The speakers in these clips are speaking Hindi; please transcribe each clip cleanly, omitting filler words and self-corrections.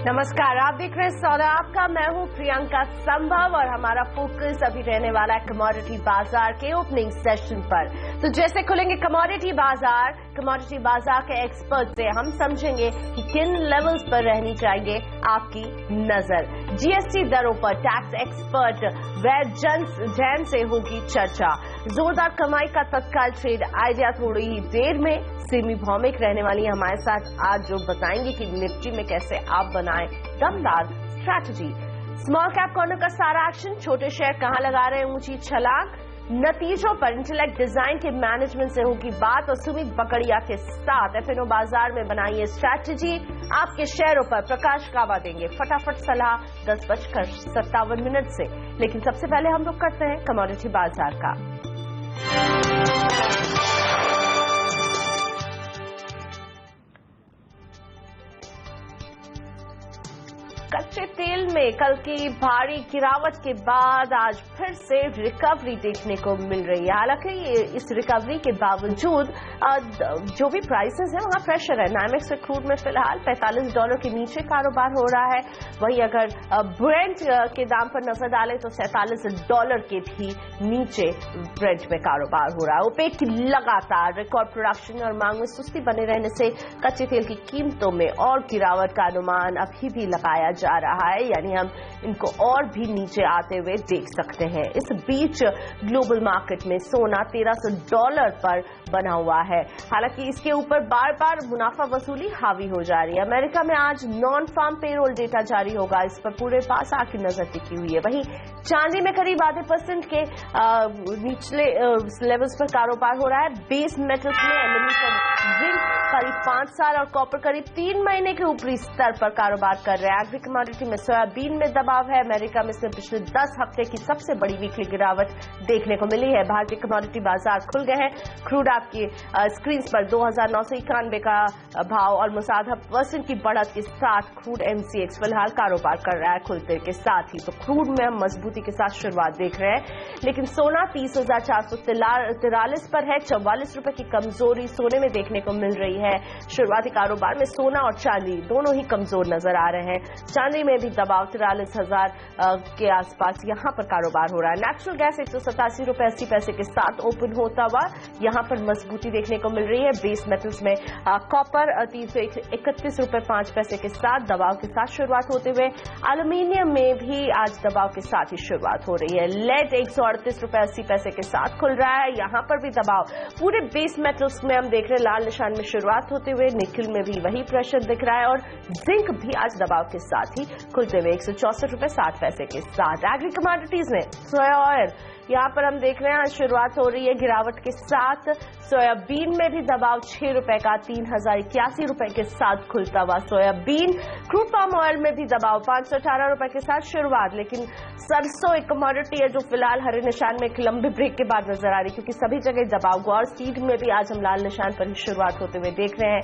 नमस्कार, आप देख रहे हैं सौदा आपका। मैं हूं प्रियंका संभव और हमारा फोकस अभी रहने वाला है कमोडिटी बाजार के ओपनिंग सेशन पर। तो जैसे खुलेंगे कमोडिटी बाजार के एक्सपर्ट से हम समझेंगे कि किन लेवल्स पर रहनी चाहिए आपकी नजर। जीएसटी दरों पर टैक्स एक्सपर्ट वैद जैन से होगी चर्चा। जोरदार कमाई का तत्काल ट्रेड आइडिया थोड़ी ही देर में। सेमी भौमिक रहने वाली हमारे साथ आज जो बताएंगे कि निफ्टी में कैसे आप बनाएं दमदार स्ट्रैटेजी। स्मॉल कैप कॉर्नर का सारा एक्शन, छोटे शेयर कहां लगा रहे हैं ऊंची छलांग। नतीजों पर इंटेलेक्ट डिजाइन के मैनेजमेंट से होगी बात और सुमित बकड़िया के साथ एफएनओ बाजार में बनाइए स्ट्रैटेजी। आपके शेयरों पर प्रकाश कावा देंगे फटाफट सलाह 10:57 से। लेकिन सबसे पहले हम लोग करते हैं कमोडिटी बाजार का। कच्चे तेल में कल की भारी गिरावट के बाद आज फिर से रिकवरी देखने को मिल रही है। हालांकि इस रिकवरी के बावजूद जो भी प्राइसेस हैं वहां प्रेशर है। नाइमेक्स क्रूड में फिलहाल $45 के नीचे कारोबार हो रहा है। वहीं अगर ब्रेंट के दाम पर नजर डालें तो $47 के भी नीचे ब्रेंट में कारोबार हो रहा है। ओपेक की लगातार रिकॉर्ड प्रोडक्शन और मांग में सुस्ती बने रहने से कच्चे तेल की कीमतों में और गिरावट का अनुमान अभी भी लगाया जा रहा है, यानी हम इनको और भी नीचे आते हुए देख सकते हैं। इस बीच ग्लोबल मार्केट में सोना $1300 पर बना हुआ है। हालांकि इसके ऊपर बार बार मुनाफा वसूली हावी हो जा रही है। अमेरिका में आज नॉन फार्म पेरोल डेटा जारी होगा, इस पर पूरे बाजार की नजर टिकी हुई है। वहीं चांदी में करीब ½ % के निचले लेवल्स पर कारोबार हो रहा है। बेस मेटल्स में एल्यूमिनियम, जिंक करीब 5 साल और कॉपर करीब 3 महीने के ऊपरी स्तर पर कारोबार कर रहे हैं। एग्री कमोडिटी में सोयाबीन में दबाव है। अमेरिका में इसमें पिछले 10 हफ्ते की सबसे बड़ी वीकली गिरावट देखने को मिली है। भारतीय कमोडिटी बाजार खुल गए हैं। क्रूड आपकी स्क्रीन पर 2991 का भाव ऑलमोस्ट ½ % की बढ़त के साथ क्रूड MCX फिलहाल कारोबार कर रहा है खुलते के साथ ही। तो क्रूड में हम मजबूती के साथ शुरुआत देख रहे हैं। लेकिन सोना 30,443 पर है। ₹44 की कमजोरी सोने में देखने को मिल रही है। शुरुआती कारोबार में सोना और चांदी दोनों ही कमजोर नजर आ रहे हैं। चांदी में भी दबाव 43,000 के आसपास यहां पर कारोबार हो रहा है। नेचुरल गैस ₹187.80 के साथ ओपन होता हुआ यहां पर मजबूती देखने को मिल रही है। बेस मेटल्स में कॉपर ₹331.05 के साथ दबाव के साथ शुरुआत होते हुए एल्यूमिनियम में भी आज दबाव के साथ ही शुरुआत हो रही है। लेड ₹138.80 के साथ खुल रहा है, यहां पर भी दबाव। पूरे बेस मेटल्स में हम देख रहे हैं लाल निशान में शुरुआत होते हुए। निकिल में भी वही प्रेशर दिख रहा है और जिंक भी आज दबाव के साथ ही खुलते हुए ₹164.60 के साथ। एग्री कमोडिटीज में सोया ऑयल यहां पर हम देख रहे हैं आज शुरुआत हो रही है गिरावट के साथ। सोयाबीन में भी दबाव ₹6 का ₹3081 के साथ खुलता हुआ सोयाबीन। क्रूड पाम ऑयल में भी दबाव ₹518 के साथ शुरुआत। लेकिन सरसों एक कमोडिटी है जो फिलहाल हरे निशान में एक लंबे ब्रेक के बाद नजर आ रही, क्योंकि सभी जगह दबाव हुआ और सीड में भी आज हम लाल निशान पर ही शुरुआत होते हुए देख रहे हैं।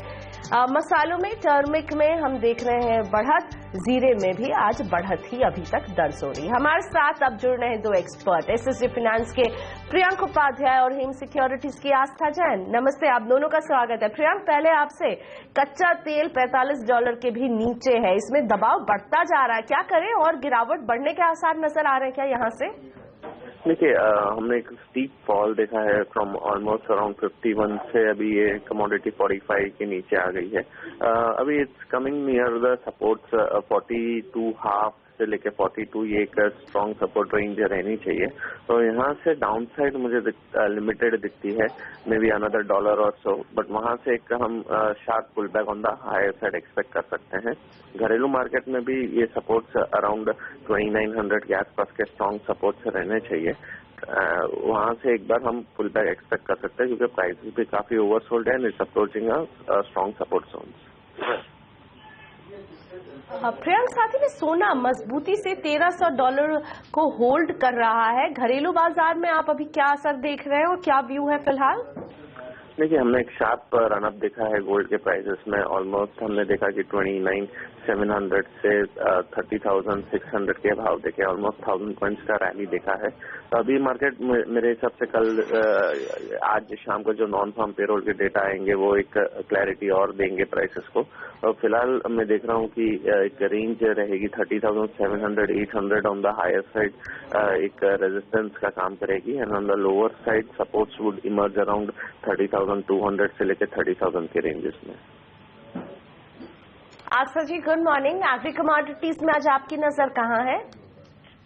मसालों में टर्मिक में हम देख रहे हैं बढ़त, जीरे में भी आज बढ़त ही अभी तक दर्ज हो रही है। हमारे साथ अब जुड़ रहे हैं 2 एक्सपर्ट, एसएसजी फाइनेंस के प्रियंक उपाध्याय और हेम सिक्योरिटीज की आस्था जैन। नमस्ते, आप दोनों का स्वागत है। प्रियंक, पहले आपसे, कच्चा तेल $45 के भी नीचे है, इसमें दबाव बढ़ता जा रहा है, क्या करें और गिरावट बढ़ने के आसार नजर आ रहे हैं क्या यहाँ से? देखिए, हमने एक स्टीप फॉल देखा है फ्रॉम ऑलमोस्ट अराउंड 51 से अभी ये कमोडिटी 45 के नीचे आ गई है। अभी it's coming near the supports 42.5 से लेके 42, ये एक स्ट्रॉन्ग सपोर्ट रेंज रहनी चाहिए। तो यहाँ से डाउन साइड मुझे लिमिटेड दिखती है, मे बी अनदर $1 और सो, बट वहाँ से एक हम sharp pull back on the higher side expect कर सकते हैं। घरेलू मार्केट में भी ये सपोर्ट्स अराउंड 2900 के आसपास के स्ट्रॉन्ग सपोर्ट्स रहने चाहिए। वहाँ से एक बार हम पुल बैक एक्सपेक्ट कर सकते हैं, क्योंकि प्राइसेस भी काफी ओवरसोल्ड है and it's approaching a strong support zone. Priyank, साथ ही में सोना मजबूती से $1300 को होल्ड कर रहा है। घरेलू बाजार में आप अभी क्या असर देख रहे हैं और क्या व्यू है फिलहाल? देखिए, हमने एक शार्प रनअप देखा है गोल्ड के प्राइसेस में। ऑलमोस्ट हमने देखा कि 29 2700 से 30,600 के भाव देखे, ऑलमोस्ट 1000 पॉइंट्स का रैली देखा है। तो अभी मार्केट मेरे हिसाब से कल आज शाम को जो नॉन फार्म पेरोल के डेटा आएंगे वो एक क्लैरिटी और देंगे प्राइसेस को। और फिलहाल मैं देख रहा हूँ कि एक रेंज रहेगी 30,700 800 ऑन द हायर साइड, एक रेजिस्टेंस का काम करेगी, and on the lower side supports would emerge around 30,200 से लेकर 30,000 के रेंजेस में। आस्था जी, गुड मॉर्निंग। एग्री कमोडिटीज में आज आपकी नजर कहाँ है?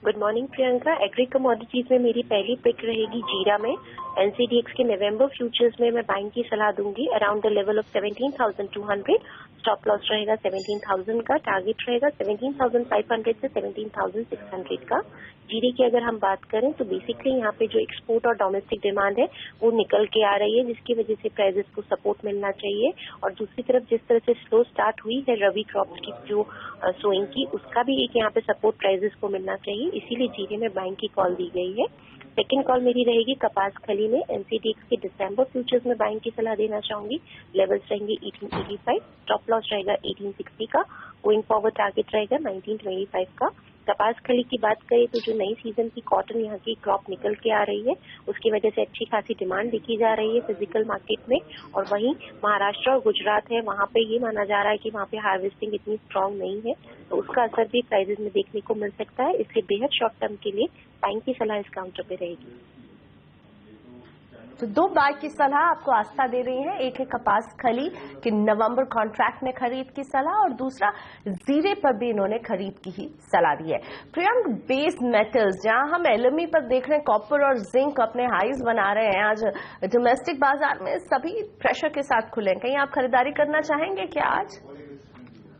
Good morning Priyanka. Agree commodities में मेरी पहली पिक रहेगी जीरा में। एनसीडीएक्स के नवंबर फ्यूचर्स में मैं बाइंग की सलाह दूंगी around the level of 17,200। Stop loss रहेगा 17,000 का, टारगेट रहेगा 17,500 से 17,600 का। जीरे की अगर हम बात करें तो बेसिकली यहाँ पे जो एक्सपोर्ट और डोमेस्टिक डिमांड है वो निकल के आ रही है, जिसकी वजह से प्राइसेस को सपोर्ट मिलना चाहिए। और दूसरी तरफ जिस तरह से स्लो स्टार्ट हुई है रबी क्रॉप्स की जो सोइंग की, उसका भी एक यहाँ पे सपोर्ट प्राइसेस को मिलना चाहिए, इसीलिए जीरे में बाइंग की कॉल दी गई है। सेकेंड कॉल मेरी रहेगी कपास खली में। एनसीडीएक्स के दिसंबर फ्यूचर्स में बाइंग की सलाह देना चाहूंगी। लेवल्स रहेंगे 1885, स्टॉप लॉस रहेगा 1860 का, गोइंग फॉरवर्ड टारगेट रहेगा 1925 का। कपास खली की बात करें तो जो नई सीजन की कॉटन यहाँ की क्रॉप निकल के आ रही है, उसकी वजह से अच्छी खासी डिमांड देखी जा रही है फिजिकल मार्केट में। और वहीं महाराष्ट्र और गुजरात है, वहाँ पे ये माना जा रहा है कि वहाँ पे हार्वेस्टिंग इतनी स्ट्रांग नहीं है, तो उसका असर भी प्राइसेस में देखने को मिल सकता है। इसलिए बेहद शॉर्ट टर्म के लिए बाइंग की सलाह इस काउंटर पे रहेगी। तो दो बाय की सलाह आपको आस्था दे रही है, एक है कपास खली कि नवंबर कॉन्ट्रैक्ट में खरीद की सलाह, और दूसरा जीरे पर भी इन्होंने खरीद की ही सलाह दी है। प्रियंक, बेस मेटल्स जहां हम एलएमई पर देख रहे हैं, कॉपर और जिंक अपने हाईज बना रहे हैं, आज डोमेस्टिक बाजार में सभी प्रेशर के साथ खुले हैं, कहीं आप खरीदारी करना चाहेंगे क्या आज?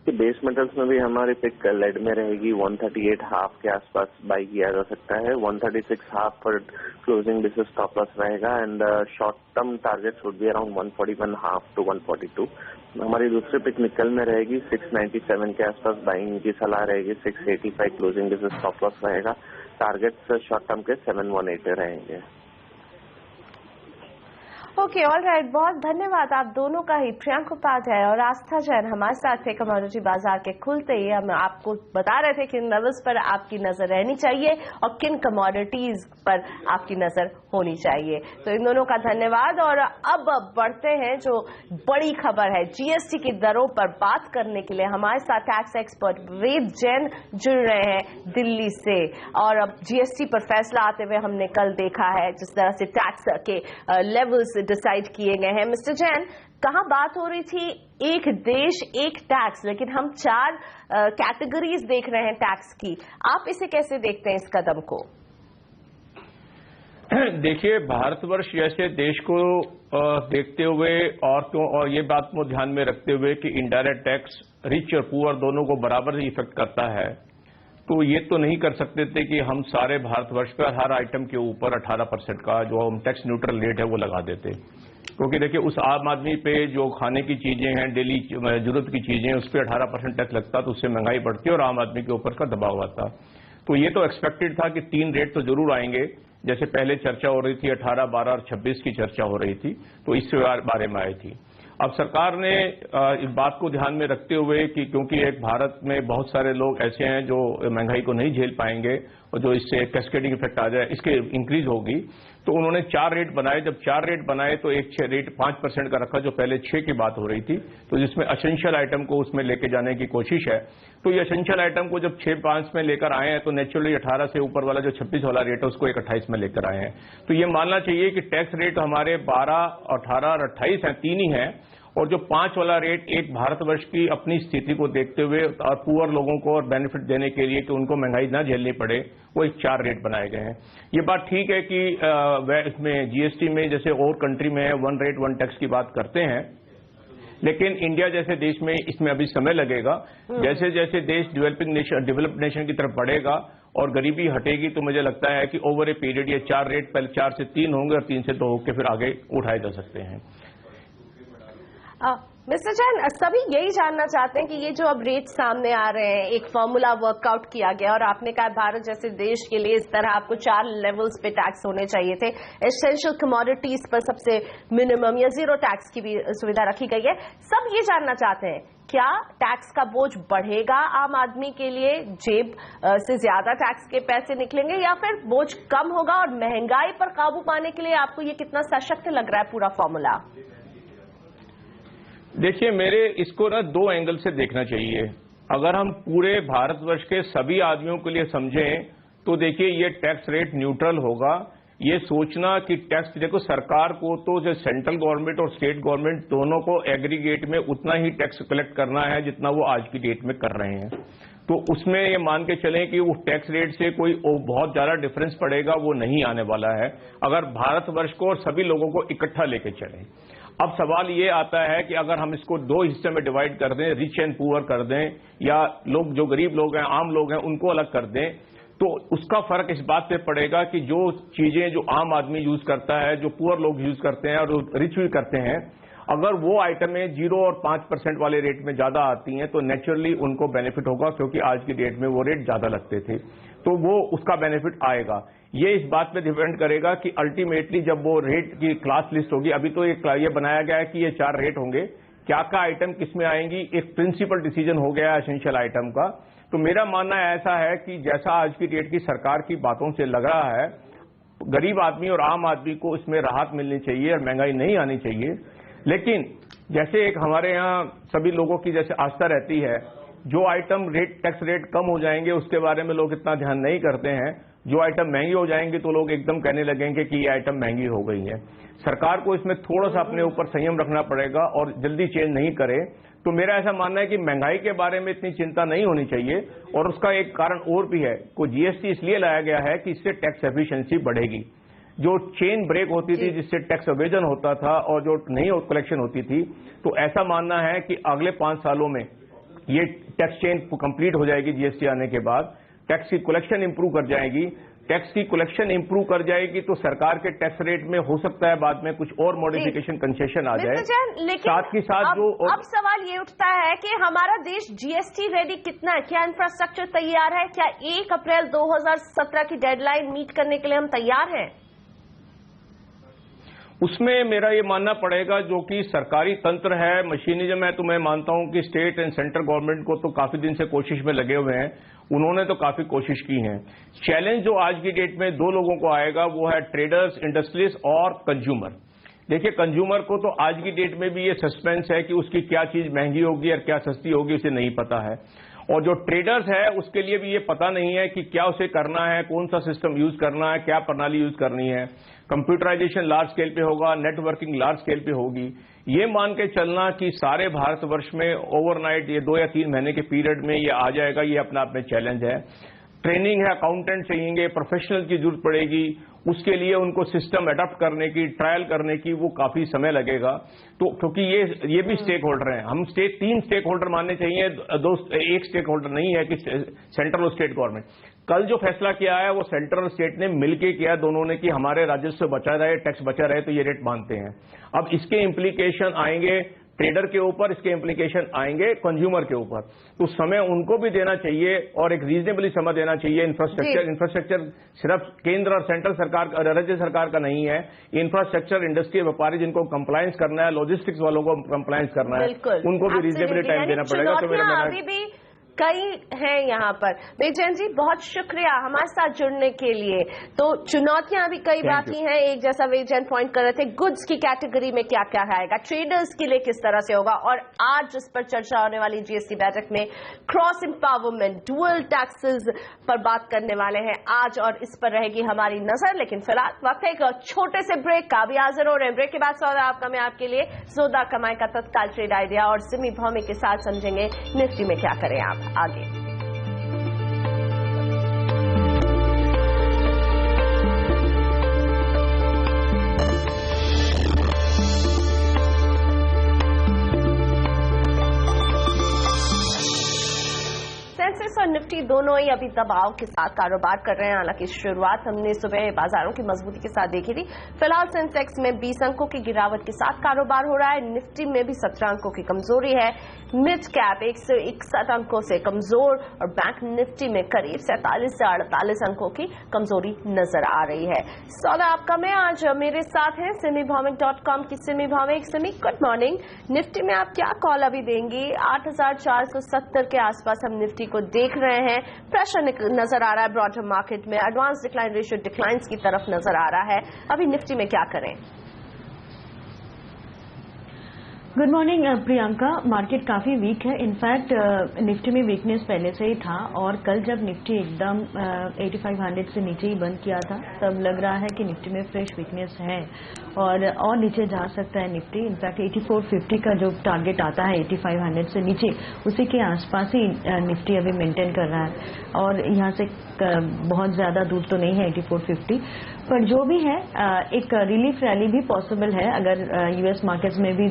बेस मेटल्स में भी हमारी पिक लेड में रहेगी 138.5 के आसपास बाई किया जा सकता है। 136.5 पर क्लोजिंग बेसिस स्टॉप लॉस रहेगा, and short term targets would be around 141.5 to 142। हमारी दूसरी पिक निकल में रहेगी 697 के आसपास बाइंग की सलाह रहेगी, 685 क्लोजिंग बेसिस स्टॉप लॉस रहेगा, टारगेट्स शॉर्ट टर्म के 718 रहेंगे। ओके, ऑल राइट, बहुत धन्यवाद आप दोनों का ही। प्रियंक उपाध्याय और आस्था जैन हमारे साथ थे। कमोडिटी बाजार के खुलते ही हम आपको बता रहे थे किन लेवल्स पर आपकी नजर रहनी चाहिए और किन कमोडिटीज पर आपकी नजर होनी चाहिए। तो इन दोनों का धन्यवाद। और अब बढ़ते हैं जो बड़ी खबर है, जीएसटी की दरों पर बात करने के लिए हमारे साथ टैक्स एक्सपर्ट वेद जैन जुड़ रहे हैं दिल्ली से। और अब जीएसटी पर फैसला आते हुए हमने कल देखा है जिस तरह से टैक्स के लेवल्स डिसाइड किए गए हैं। मिस्टर जैन, कहां बात हो रही थी एक देश एक टैक्स, लेकिन हम 4 कैटेगरीज देख रहे हैं टैक्स की। आप इसे कैसे देखते हैं इस कदम को? देखिए, भारतवर्ष जैसे देश को देखते हुए और ये बात को ध्यान में रखते हुए कि इनडायरेक्ट टैक्स रिच और पुअर दोनों को बराबर इफेक्ट करता है, तो ये तो नहीं कर सकते थे कि हम सारे भारतवर्ष पर हर आइटम के ऊपर 18% का जो हम टैक्स न्यूट्रल रेट है वो लगा देते। क्योंकि देखिए, उस आम आदमी पे जो खाने की चीजें हैं, डेली जरूरत की चीजें, उस पर 18% टैक्स लगता, तो उससे महंगाई बढ़ती और आम आदमी के ऊपर का दबाव आता। तो ये तो एक्सपेक्टेड था कि 3 रेट तो जरूर आएंगे, जैसे पहले चर्चा हो रही थी 18, 12 और 26 की चर्चा हो रही थी, तो इस बारे में आई थी। अब सरकार ने इस बात को ध्यान में रखते हुए कि क्योंकि एक भारत में बहुत सारे लोग ऐसे हैं जो महंगाई को नहीं झेल पाएंगे और जो इससे कैस्केडिंग इफेक्ट आ जाए, इसके इंक्रीज होगी, तो उन्होंने 4 रेट बनाए। जब 4 रेट बनाए तो एक 6 रेट 5% का रखा, जो पहले 6 की बात हो रही थी, तो जिसमें एसेंशियल आइटम को उसमें लेके जाने की कोशिश है। तो ये एसेंशियल आइटम को जब 6-5 में लेकर आए हैं, तो नेचुरली 18 से ऊपर वाला जो 26 वाला रेट है उसको 28 में लेकर आए हैं। तो ये मानना चाहिए कि टैक्स रेट हमारे 12, 18 और 28 हैं, 3 ही हैं, और जो 5 वाला रेट एक भारतवर्ष की अपनी स्थिति को देखते हुए और पुअर लोगों को और बेनिफिट देने के लिए कि उनको महंगाई ना झेलनी पड़े, वो एक 4 रेट बनाए गए हैं। ये बात ठीक है कि इसमें जीएसटी में जैसे और कंट्री में 1 रेट 1 टैक्स की बात करते हैं, लेकिन इंडिया जैसे देश में इसमें अभी समय लगेगा। जैसे जैसे देश डेवलप्ड नेशन की तरफ बढ़ेगा और गरीबी हटेगी, तो मुझे लगता है कि ओवर ए पीरियड ये 4 रेट पहले 4 से 3 होंगे और 3 से 2 होकर फिर आगे उठाए जा सकते हैं। मिस्टर जैन, सभी यही जानना चाहते हैं कि ये जो अब रेट सामने आ रहे हैं, एक फॉर्मूला वर्कआउट किया गया और आपने कहा भारत जैसे देश के लिए इस तरह आपको 4 लेवल्स पे टैक्स होने चाहिए थे। एसेंशियल कमोडिटीज पर सबसे मिनिमम या जीरो टैक्स की भी सुविधा रखी गई है। सब ये जानना चाहते हैं क्या टैक्स का बोझ बढ़ेगा आम आदमी के लिए, जेब से ज्यादा टैक्स के पैसे निकलेंगे, या फिर बोझ कम होगा और महंगाई पर काबू पाने के लिए आपको ये कितना सशक्त लग रहा है पूरा फॉर्मूला? देखिए, मेरे इसको ना 2 एंगल से देखना चाहिए। अगर हम पूरे भारतवर्ष के सभी आदमियों के लिए समझें तो देखिए ये टैक्स रेट न्यूट्रल होगा। ये सोचना कि टैक्स, देखो सरकार को तो जो सेंट्रल गवर्नमेंट और स्टेट गवर्नमेंट दोनों को एग्रीगेट में उतना ही टैक्स कलेक्ट करना है जितना वो आज की डेट में कर रहे हैं, तो उसमें ये मान के चलें कि वो टैक्स रेट से कोई बहुत ज्यादा डिफरेंस पड़ेगा वो नहीं आने वाला है अगर भारतवर्ष को और सभी लोगों को इकट्ठा लेके चलें। अब सवाल ये आता है कि अगर हम इसको 2 हिस्से में डिवाइड कर दें, रिच एंड पुअर कर दें, या लोग जो गरीब लोग हैं, आम लोग हैं, उनको अलग कर दें, तो उसका फर्क इस बात पे पड़ेगा कि जो चीजें जो आम आदमी यूज करता है, जो पुअर लोग यूज करते हैं और रिच भी करते हैं, अगर वो आइटमें 0 और 5% वाले रेट में ज्यादा आती हैं तो नेचुरली उनको बेनिफिट होगा, क्योंकि आज की डेट में वो रेट ज्यादा लगते थे, तो वो उसका बेनिफिट आएगा। ये इस बात पे डिपेंड करेगा कि अल्टीमेटली जब वो रेट की क्लास लिस्ट होगी, अभी तो ये बनाया गया है कि ये 4 रेट होंगे, क्या क्या आइटम किस में आएंगी, एक प्रिंसिपल डिसीजन हो गया है एसेंशियल आइटम का। तो मेरा मानना ऐसा है कि जैसा आज की डेट की सरकार की बातों से लग रहा है, गरीब आदमी और आम आदमी को इसमें राहत मिलनी चाहिए और महंगाई नहीं आनी चाहिए। लेकिन जैसे एक हमारे यहाँ सभी लोगों की जैसे आस्था रहती है, जो आइटम टैक्स रेट कम हो जाएंगे उसके बारे में लोग इतना ध्यान नहीं करते हैं, जो आइटम महंगी हो जाएंगी तो लोग एकदम कहने लगेंगे कि ये आइटम महंगी हो गई है। सरकार को इसमें थोड़ा सा अपने ऊपर संयम रखना पड़ेगा और जल्दी चेंज नहीं करे। तो मेरा ऐसा मानना है कि महंगाई के बारे में इतनी चिंता नहीं होनी चाहिए, और उसका एक कारण और भी है को जीएसटी इसलिए लाया गया है कि इससे टैक्स एफिशिएंसी बढ़ेगी। जो चेन ब्रेक होती थी जिससे टैक्स अवेजन होता था और जो नहीं कलेक्शन होती थी, तो ऐसा मानना है कि अगले 5 सालों में ये टैक्स चेन कंप्लीट हो जाएगी। जीएसटी आने के बाद टैक्स की कलेक्शन इंप्रूव कर जाएगी। टैक्स की कलेक्शन इंप्रूव कर जाएगी तो सरकार के टैक्स रेट में हो सकता है बाद में कुछ और मॉडिफिकेशन कंसेशन आ जाए। साथ ही साथ अब सवाल ये उठता है कि हमारा देश जीएसटी रेडी कितना है? क्या इंफ्रास्ट्रक्चर तैयार है? क्या 1 अप्रैल 2017 की डेडलाइन मीट करने के लिए हम तैयार हैं? उसमें मेरा ये मानना पड़ेगा जो कि सरकारी तंत्र है, मशीनिज्म है, तो मैं मानता हूं कि स्टेट एंड सेंट्रल गवर्नमेंट को तो काफी दिन से कोशिश में लगे हुए हैं, उन्होंने तो काफी कोशिश की है। चैलेंज जो आज की डेट में 2 लोगों को आएगा वो है ट्रेडर्स, इंडस्ट्रियलिस्ट और कंज्यूमर। देखिए, कंज्यूमर को तो आज की डेट में भी ये सस्पेंस है कि उसकी क्या चीज महंगी होगी और क्या सस्ती होगी उसे नहीं पता है, और जो ट्रेडर्स है उसके लिए भी ये पता नहीं है कि क्या उसे करना है, कौन सा सिस्टम यूज करना है, क्या प्रणाली यूज करनी है। कंप्यूटराइजेशन लार्ज स्केल पे होगा, नेटवर्किंग लार्ज स्केल पे होगी। ये मान के चलना कि सारे भारतवर्ष में ओवरनाइट ये 2 या 3 महीने के पीरियड में ये आ जाएगा, ये अपना आप में चैलेंज है। ट्रेनिंग है, अकाउंटेंट चाहिए, प्रोफेशनल की जरूरत पड़ेगी, उसके लिए उनको सिस्टम अडॉप्ट करने की, ट्रायल करने की वो काफी समय लगेगा। तो क्योंकि ये भी स्टेक होल्डर हैं, हम 3 स्टेक होल्डर मानने चाहिए, एक स्टेक होल्डर नहीं है कि सेंट्रल और स्टेट गवर्नमेंट। कल जो फैसला किया है वो सेंट्रल और स्टेट ने मिलकर किया, दोनों ने, कि हमारे राजस्व बचा रहे, टैक्स बचा रहे, तो ये रेट मानते हैं। अब इसके इम्प्लीकेशन आएंगे ट्रेडर के ऊपर, इसके इम्प्लीकेशन आएंगे कंज्यूमर के ऊपर, तो समय उनको भी देना चाहिए और एक रीजनेबली समय देना चाहिए। इंफ्रास्ट्रक्चर सिर्फ केंद्र और सेंट्रल सरकार का, राज्य सरकार का नहीं है। इंफ्रास्ट्रक्चर इंडस्ट्री व्यापारी जिनको कंप्लायंस करना है, लॉजिस्टिक्स वालों को कंप्लायंस करना है, उनको भी रीजनेबली टाइम देना पड़ेगा। तो मेरा कई हैं यहाँ पर। बेजैन जी, बहुत शुक्रिया हमारे साथ जुड़ने के लिए। तो चुनौतियां भी कई बाकी हैं। एक जैसा बेजैन पॉइंट कर रहे थे, गुड्स की कैटेगरी में क्या क्या आएगा, ट्रेडर्स के लिए किस तरह से होगा, और आज जिस पर चर्चा होने वाली जीएसटी बैठक में क्रॉस एम्पावरमेंट, डुअल टैक्सेस पर बात करने वाले हैं आज, और इस पर रहेगी हमारी नजर। लेकिन फिलहाल वक्त है एक छोटे से ब्रेक का, भी हाजिर हो रहे हैं। ब्रेक के बाद सौदा आपका मैं आपके लिए जोरदार कमाई का तत्काल ट्रेड आइडिया और सिमी भौमिक के साथ समझेंगे निफ्टी में क्या करें आप आगे। सेंसेक्स और निफ्टी निफ्टी दोनों ही अभी दबाव के साथ कारोबार कर रहे हैं। हालांकि शुरुआत हमने सुबह बाजारों की मजबूती के साथ देखी थी। फिलहाल सेंसेक्स में 20 अंकों की गिरावट के साथ कारोबार हो रहा है। निफ्टी में भी 17 अंकों की कमजोरी है। मिड कैप 161 अंकों से कमजोर और बैंक निफ्टी में करीब 47 से 48 अंकों की कमजोरी नजर आ रही है। सौदा आपका में आज मेरे साथ हैं सिमी भौमिक.com की Simi Bhowmik. Simi, good morning. Nifty में आप क्या कॉल अभी देंगी? 8470 के आसपास हम निफ्टी को देख रहे हैं। प्रेशर नजर आ रहा है ब्रॉडर मार्केट में। एडवांस डिक्लाइन रेशियो डिक्लाइंस की तरफ नजर आ रहा है। अभी निफ्टी में क्या करें? Good morning Priyanka. मार्केट काफी वीक है। इनफैक्ट निफ्टी में वीकनेस पहले से ही था और कल जब निफ्टी एकदम 8500 से नीचे ही बंद किया था तब लग रहा है कि निफ्टी में फ्रेश वीकनेस है और नीचे जा सकता है निफ्टी। इनफैक्ट 8450 का जो टारगेट आता है 8500 से नीचे, उसी के आसपास ही निफ्टी अभी मेंटेन कर रहा है और यहाँ से बहुत ज्यादा दूर तो नहीं है 8450, पर जो भी है एक रिलीफ रैली भी पॉसिबल है अगर यूएस मार्केट्स में भी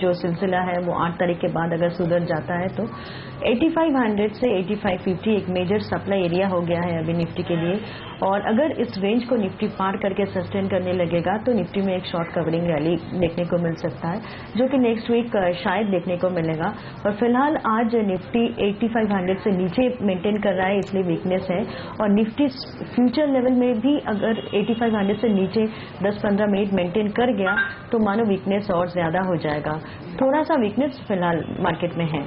जो सिलसिला है वो 8 तारीख के बाद अगर सुधर जाता है तो 8500 से 8550 एक मेजर सप्लाई एरिया हो गया है अभी निफ्टी के लिए। और अगर इस रेंज को निफ्टी पार करके सस्टेन करने लगेगा तो निफ्टी में एक शॉर्ट कवरिंग रैली देखने को मिल सकता है, जो कि नेक्स्ट वीक शायद देखने को मिलेगा। और फिलहाल आज निफ्टी 8500 से नीचे मेंटेन कर रहा है, इसलिए वीकनेस है। और निफ्टी फ्यूचर लेवल में भी अगर 8500 से नीचे 10-15 मिनट मेंटेन कर गया तो मानो वीकनेस और ज्यादा हो जाएगा। थोड़ा सा वीकनेस फिलहाल मार्केट में है।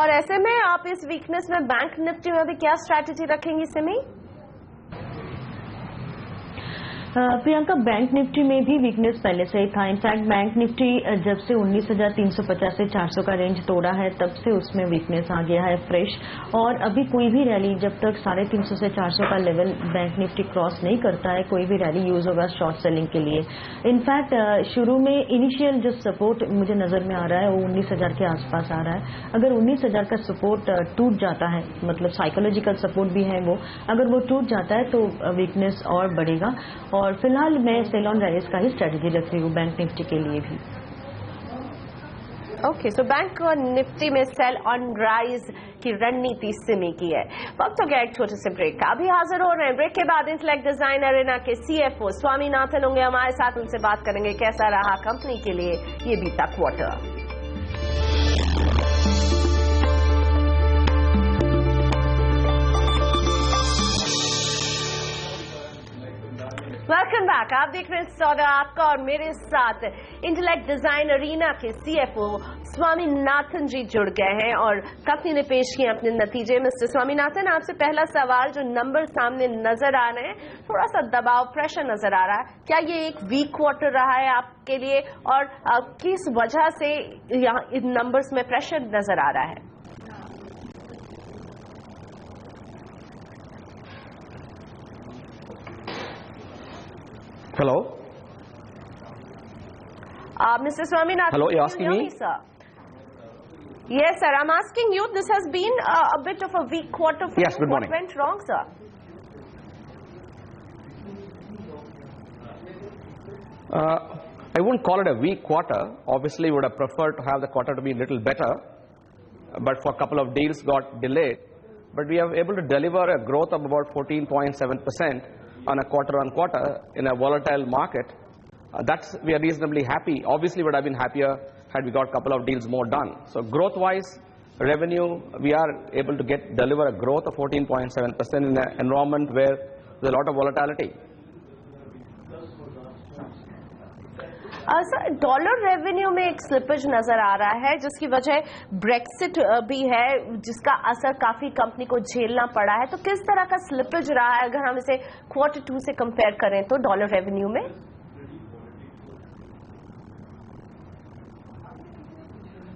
और ऐसे में आप इस वीकनेस में बैंक निफ्टी में भी क्या स्ट्रैटेजी रखेंगी सिमी? प्रियंका, बैंक निफ्टी में भी वीकनेस पहले से ही था। इनफैक्ट बैंक निफ्टी जब से 19,350 से 400 का रेंज तोड़ा है तब से उसमें वीकनेस आ गया है फ्रेश। और अभी कोई भी रैली जब तक 350 से 400 का लेवल बैंक निफ्टी क्रॉस नहीं करता है, कोई भी रैली यूज होगा शॉर्ट सेलिंग के लिए। इनफैक्ट शुरू में इनिशियल जो सपोर्ट मुझे नजर में आ रहा है वो 19,000 के आसपास आ रहा है। अगर 19,000 का सपोर्ट टूट जाता है, मतलब साइकोलॉजिकल सपोर्ट भी है वो, अगर वो टूट जाता है तो वीकनेस और बढ़ेगा। और फिलहाल मैं सेल ऑन राइज का ही स्ट्रेटेजी रख रही हूँ बैंक निफ्टी के लिए भी। ओके, सो बैंक और निफ्टी में सेल ऑन राइज की रणनीति सिमी की है। वक्त हो गया एक छोटे से ब्रेक का। अभी हाजिर हो रहे हैं। ब्रेक के बाद इंटेलेक्ट डिजाइन अरेना के CFO स्वामीनाथन होंगे हमारे साथ। उनसे बात करेंगे कैसा रहा कंपनी के लिए ये बीता क्वार्टर। Welcome back. आप देख रहे हैं सौदा आपका और मेरे साथ इंटेलेक्ट डिजाइन अरीना के CFO स्वामीनाथन जी जुड़ गए हैं और कंपनी ने पेश किए अपने नतीजे। मिस्टर स्वामीनाथन, आपसे पहला सवाल, जो नंबर सामने नजर आ रहे हैं, थोड़ा सा दबाव प्रेशर नजर आ रहा है, क्या ये एक वीक क्वार्टर रहा है आपके लिए और किस वजह से यहाँ इन नंबर्स में प्रेशर नजर आ रहा है? Hello. Mr. Swaminathan. Hello, you're asking me? Sir? Yes, sir. I'm asking you. This has been a bit of a weak quarter for Yes, you. good morning. What went wrong, sir? I wouldn't call it a weak quarter. Obviously, would have preferred to have the quarter to be a little better, but for a couple of deals got delayed. But we are able to deliver a growth of about 14.7%. on a quarter-on-quarter in a volatile market. We are reasonably happy. Obviously, would have been happier had we got a couple of deals more done. So growth-wise, revenue, we are able to deliver a growth of 14.7% in an environment where there's a lot of volatility. Sir, dollar revenue में एक स्लिपेज नजर आ रहा है जिसकी वजह ब्रेक्सिट भी है, जिसका असर काफी कंपनी को झेलना पड़ा है। तो किस तरह का स्लिपेज रहा है अगर हम इसे Q2 से कंपेयर करें तो डॉलर रेवेन्यू में?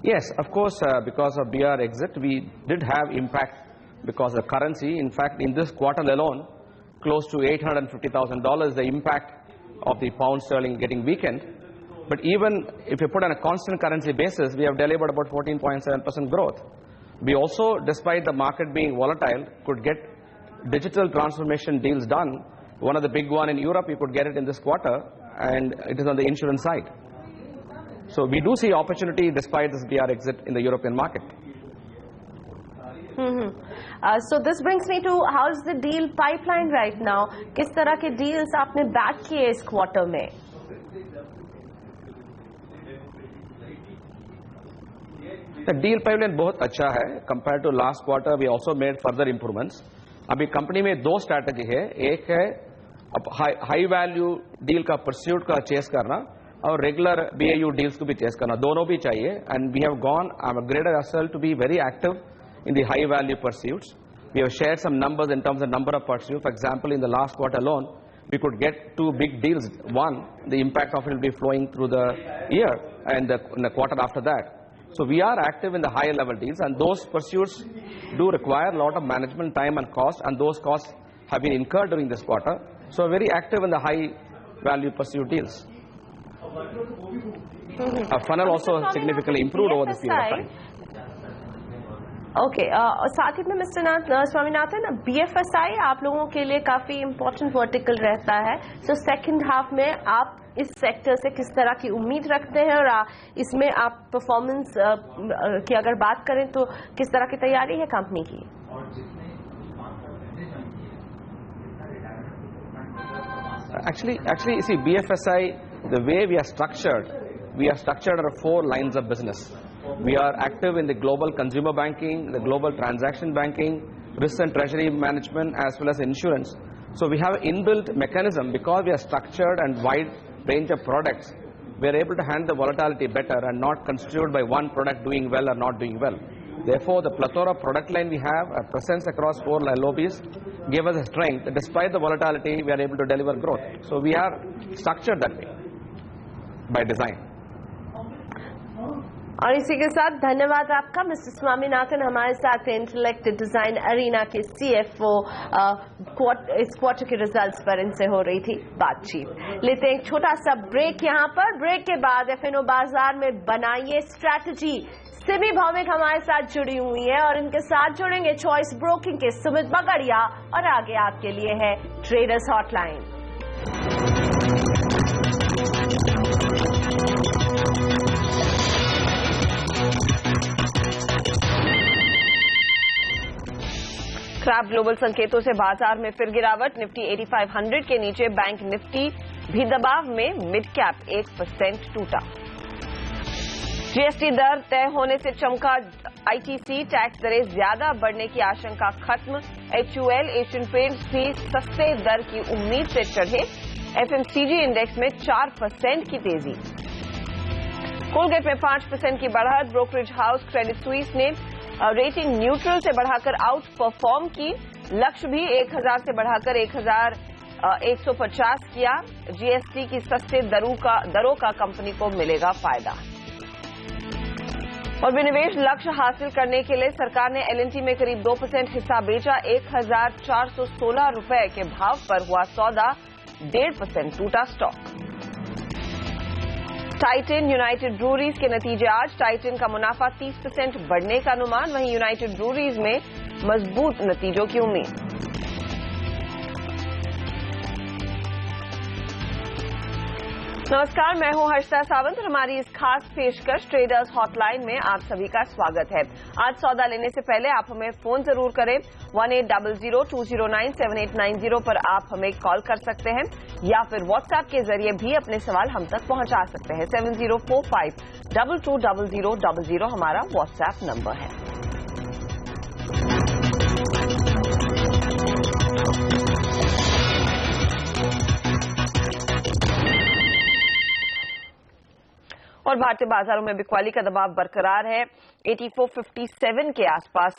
Yes, of course, because of BR exit, we did have impact because of currency. In fact, in this quarter alone, close to $850,000, the impact of the pound sterling getting weakened. But even if you put on a constant currency basis, we have delivered about 14.7% growth. We also, despite the market being volatile, could get digital transformation deals done. One of the big one in Europe, we could get it in this quarter, and it is on the insurance side. So we do see opportunity despite this BR exit in the European market. So this brings me to how's the deal pipeline right now? किस तरह के deals आपने back किए इस quarter में? The deal pipeline बहुत अच्छा है. Compared to last quarter, we also made further improvements. अभी कंपनी में दो स्ट्रैटेजी है. एक है हाई वैल्यू डील का परस्यूट का चेस करना और रेगुलर BAU डील्स को भी चेस करना. दोनों भी चाहिए. And we have gone upgraded ourselves to be very active in the high value pursuits. We have shared some numbers in terms of number of pursuits. For example, in the last quarter alone, we could get 2 big deals. One, the impact of it will be flowing through the year and in the quarter after that. So we are active in the higher level deals, and those pursuits do require a lot of management time and cost, and those costs have been incurred during this quarter. So very active in the high value pursuit deals. Our funnel also significantly improved over this period of time. Okay और साथ ही में मिस्टर स्वामीनाथन, BFSI आप लोगों के लिए काफी इम्पोर्टेंट वर्टिकल रहता है. सो सेकंड हाफ में आप इस सेक्टर से किस तरह की उम्मीद रखते हैं और इसमें आप परफॉर्मेंस की अगर बात करें तो किस तरह की तैयारी है कंपनी की? Actually, see, BFSI, the way we are structured under 4 lines of business. We are active in the global consumer banking, the global transaction banking, risk and treasury management, as well as insurance. So we have inbuilt mechanism because we are structured and wide range of products. We are able to handle the volatility better and not constituted by one product doing well or not doing well. Therefore, the plethora of product line we have, a presence across 4 LOBs, give us a strength. Despite the volatility, we are able to deliver growth. So we are structured that way by design. और इसी के साथ धन्यवाद आपका मिस्टर स्वामीनाथन, हमारे साथ इंटेलेक्ट डिजाइन अरीना के CFO. इस क्वार्टर के रिजल्ट्स पर इनसे हो रही थी बातचीत. लेते हैं एक छोटा सा ब्रेक यहाँ पर. ब्रेक के बाद FNO बाजार में बनाइए स्ट्रैटेजी. सिमी भौमिक हमारे साथ जुड़ी हुई है और इनके साथ जुड़ेंगे चॉइस ब्रोकिंग के सुमित बगड़िया. और आगे आपके लिए है ट्रेडर्स हॉटलाइन. खराब ग्लोबल संकेतों से बाजार में फिर गिरावट. निफ्टी 8500 के नीचे. बैंक निफ्टी भी दबाव में. मिड कैप 1% टूटा. GST दर तय होने से चमका ITC. टैक्स दरें ज्यादा बढ़ने की आशंका खत्म. HUL एशियन पेंट्स भी सस्ते दर की उम्मीद से चढ़े. FMCG इंडेक्स में 4% की तेजी. कोलगेट में 5% की बढ़त. ब्रोकरेज हाउस क्रेडिट स्विस ने रेटिंग न्यूट्रल से बढ़ाकर आउट परफॉर्म की. लक्ष्य भी 1000 से बढ़ाकर 1150 किया. GST की सस्ते दरों का कंपनी को मिलेगा फायदा. और विनिवेश लक्ष्य हासिल करने के लिए सरकार ने L&T में करीब 2% हिस्सा बेचा. 1416 रुपए के भाव पर हुआ सौदा. 1.5% टूटा स्टॉक. टाइटन यूनाइटेड ब्रूरीज के नतीजे आज. टाइटन का मुनाफा 30% बढ़ने का अनुमान. वहीं यूनाइटेड ब्रूरीज में मजबूत नतीजों की उम्मीद. नमस्कार, मैं हूं हर्षिता सावंत और हमारी इस खास पेशकश ट्रेडर्स हॉटलाइन में आप सभी का स्वागत है. आज सौदा लेने से पहले आप हमें फोन जरूर करें. 1800-209-7890 पर आप हमें कॉल कर सकते हैं या फिर व्हाट्सएप के जरिए भी अपने सवाल हम तक पहुंचा सकते हैं. 7045220000 हमारा व्हाट्सएप नंबर है. और भारतीय बाजारों में बिकवाली का दबाव बरकरार है. 8457 के आसपास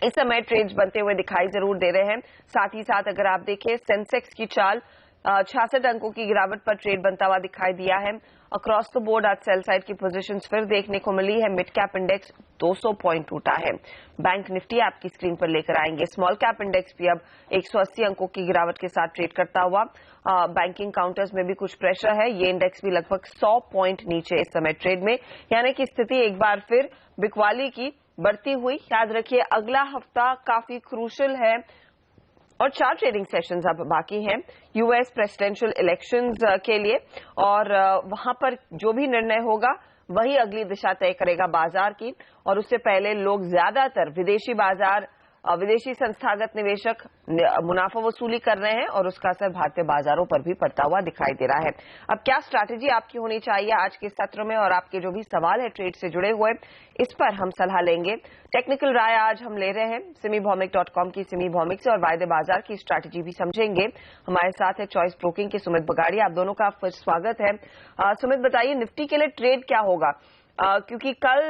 इस समय ट्रेड्स बनते हुए दिखाई जरूर दे रहे हैं. साथ ही साथ अगर आप देखें सेंसेक्स की चाल 66 अंकों की गिरावट पर ट्रेड बनता हुआ दिखाई दिया है. अक्रॉस द बोर्ड आज सेल साइड की पोजीशंस फिर देखने को मिली है. मिड कैप इंडेक्स 200 पॉइंट टूटा है. बैंक निफ्टी आपकी स्क्रीन पर लेकर आएंगे. स्मॉल कैप इंडेक्स भी अब 180 अंकों की गिरावट के साथ ट्रेड करता हुआ. बैंकिंग काउंटर्स में भी कुछ प्रेशर है. ये इंडेक्स भी लगभग 100 पॉइंट नीचे इस समय ट्रेड में. यानी कि स्थिति एक बार फिर बिकवाली की बढ़ती हुई. याद रखिए अगला हफ्ता काफी क्रूशल है और 4 ट्रेडिंग सेशंस अब बाकी हैं यूएस प्रेसिडेंशियल इलेक्शंस के लिए. और वहां पर जो भी निर्णय होगा वही अगली दिशा तय करेगा बाजार की। और उससे पहले लोग ज्यादातर विदेशी संस्थागत निवेशक मुनाफा वसूली कर रहे हैं और उसका असर भारतीय बाजारों पर भी पड़ता हुआ दिखाई दे रहा है। अब क्या स्ट्रैटेजी आपकी होनी चाहिए आज के सत्र में, और आपके जो भी सवाल है ट्रेड से जुड़े हुए, इस पर हम सलाह लेंगे। टेक्निकल राय आज हम ले रहे हैं SIMI-Bhowmic.com की सिमी भौमिक से, और वायदे बाजार की स्ट्रैटेजी भी समझेंगे। हमारे साथ है चॉइस ब्रोकिंग के सुमित बगाड़िया। आप दोनों का फिर स्वागत है। सुमित, बताइए निफ्टी के लिए ट्रेड क्या होगा, क्योंकि कल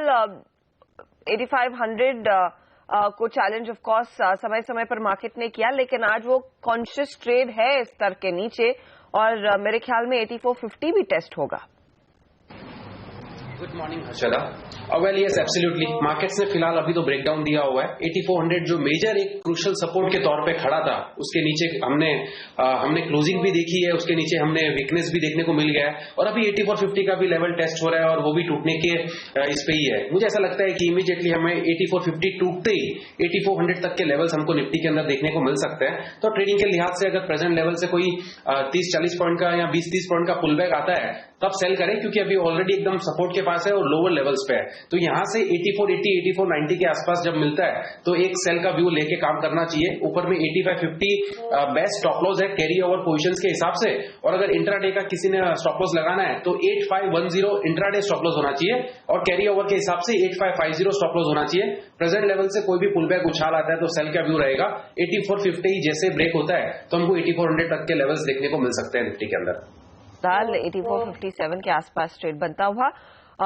8500 को चैलेंज ऑफ कोर्स समय समय पर मार्केट ने किया, लेकिन आज वो कॉन्शियस ट्रेड है इस स्तर के नीचे, और मेरे ख्याल में 8450 भी टेस्ट होगा। Good morning Harshada. Well yes absolutely, markets ने फिलहाल अभी तो ब्रेकडाउन दिया हुआ है। 8400 जो मेजर एक क्रूशियल सपोर्ट के तौर पे खड़ा था, उसके नीचे हमने क्लोजिंग भी देखी है, उसके नीचे हमने वीकनेस भी देखने को मिल गया है, और अभी 8450 का भी लेवल टेस्ट हो रहा है, और वो भी टूटने के इस पे ही है। मुझे ऐसा लगता है कि इमीडिएटली हमें 8450 टूटते ही 8400 तक के लेवल्स हमको निफ्टी के अंदर देखने को मिल सकते हैं। तो ट्रेडिंग के लिहाज से अगर प्रेजेंट लेवल से कोई 30-40 पॉइंट का या 20-30 पॉइंट का पुल बैक आता है तब सेल करें, क्योंकि अभी ऑलरेडी एकदम सपोर्ट के पास है और लोअर लेवल्स पे है। तो यहां से 8480 8490 के आसपास जब मिलता है तो एक सेल का व्यू लेके काम करना चाहिए। ऊपर में 8550 बेस्ट स्टॉप लॉस है कैरी ओवर पोजीशंस के हिसाब से, और अगर इंट्राडे का किसी ने स्टॉप लॉस लगाना है तो 8510 इंट्राडे स्टॉप लॉस होना चाहिए, और कैरी ओवर के हिसाब से 8550 स्टॉप लॉस होना चाहिए। प्रेजेंट लेवल से कोई भी पुल बैक उछाल आता है तो सेल का व्यू रहेगा। 8450 जैसे ब्रेक होता है तो हमको 8400 तक के लेवल्स देखने को मिल सकते हैं निफ्टी के अंदर। 8457 के आसपास ट्रेड बनता हुआ,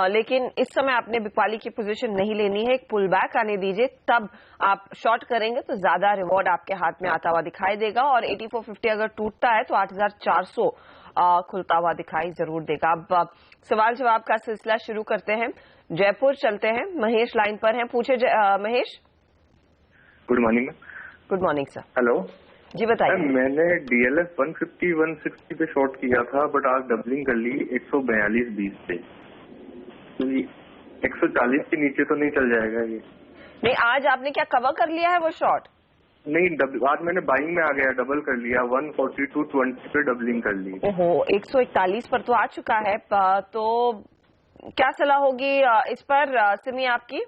लेकिन इस समय आपने बिकवाली की पोजीशन नहीं लेनी है, एक पुल बैक आने दीजिए, तब आप शॉर्ट करेंगे तो ज्यादा रिवॉर्ड आपके हाथ में आता हुआ दिखाई देगा। और 8450 अगर टूटता है तो 8400 खुलता हुआ दिखाई जरूर देगा। अब सवाल जवाब का सिलसिला शुरू करते हैं, जयपुर चलते हैं। महेश लाइन पर हैं, पूछे Mahesh. Good morning. Good morning sir. Hello जी बताइए। मैंने DLF 150-160 पे शॉर्ट किया था, बट आज डबलिंग कर ली 142.20 पे। तो 140 के नीचे तो नहीं चल जाएगा ये? नहीं, आज आपने क्या कवर कर लिया है वो शॉर्ट? नहीं, आज मैंने बाइंग में आ गया, डबल कर लिया, 142.20 पे डबलिंग कर ली। ओहो, 141 पर तो आ चुका है। तो क्या सलाह होगी इस पर सिमी आपकी?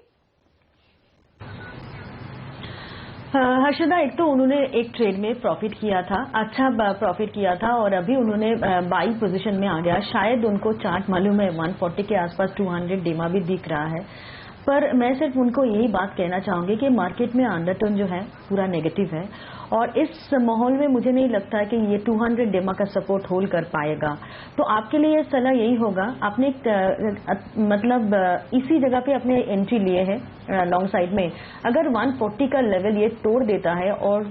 हर्षदा, एक तो उन्होंने एक ट्रेड में प्रॉफिट किया था, अच्छा प्रॉफिट किया था, और अभी उन्होंने बाई पोजीशन में आ गया। शायद उनको चार्ट मालूम है 140 के आसपास 200 डेमा भी दिख रहा है, पर मैं सिर्फ उनको यही बात कहना चाहूंगी कि मार्केट में अंडरटोन जो है पूरा नेगेटिव है, और इस माहौल में मुझे नहीं लगता है कि ये 200 डेमा का सपोर्ट होल्ड कर पाएगा। तो आपके लिए सलाह यही होगा, आपने मतलब इसी जगह पे अपने एंट्री लिए है लॉन्ग साइड में, अगर 140 का लेवल ये तोड़ देता है और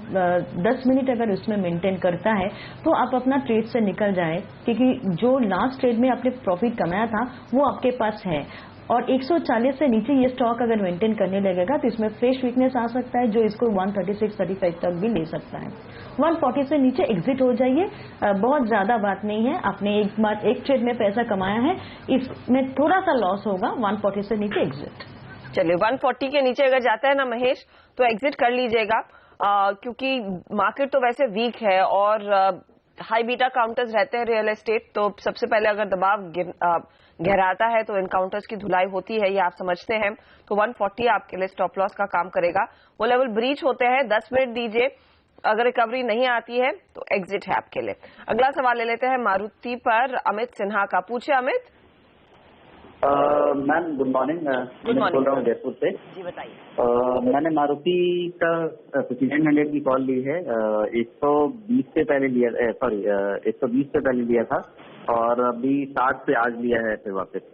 10 मिनट अगर उसमें मेंटेन करता है तो आप अपना ट्रेड से निकल जाए, क्योंकि जो लास्ट ट्रेड में आपने प्रॉफिट कमाया था वो आपके पास है, और 140 से नीचे ये स्टॉक अगर मेंटेन करने लगेगा तो इसमें फ्रेश वीकनेस आ सकता है जो इसको 136-35 तक भी ले सकता है। 140 से नीचे एग्जिट हो जाइए, बहुत ज्यादा बात नहीं है। आपने एक ट्रेड में पैसा कमाया है, इसमें थोड़ा सा लॉस होगा, 140 से नीचे एग्जिट। चलिए, 140 के नीचे अगर जाता है ना महेश तो एग्जिट कर लीजिएगा, क्योंकि मार्केट तो वैसे वीक है और हाई बीटा काउंटर्स रहते हैं रियल एस्टेट, तो सबसे पहले अगर दबाव गहराता है तो इन काउंटर्स की धुलाई होती है, ये आप समझते हैं। तो 140 आपके लिए स्टॉप लॉस का काम करेगा। वो लेवल ब्रीच होते हैं, 10 मिनट दीजिए, अगर रिकवरी नहीं आती है तो एग्जिट है आपके लिए। अगला सवाल ले लेते हैं मारुति पर अमित सिन्हा का। पूछे Amit. Ma'am good morning. Good morning, बोल रहा हूँ जयपुर से। जी बताइए। मैंने मारुति का 5900 की कॉल ली है, 120 से पहले लिया, 120 से पहले लिया था, और अभी 60 से आज लिया है फिर वापस।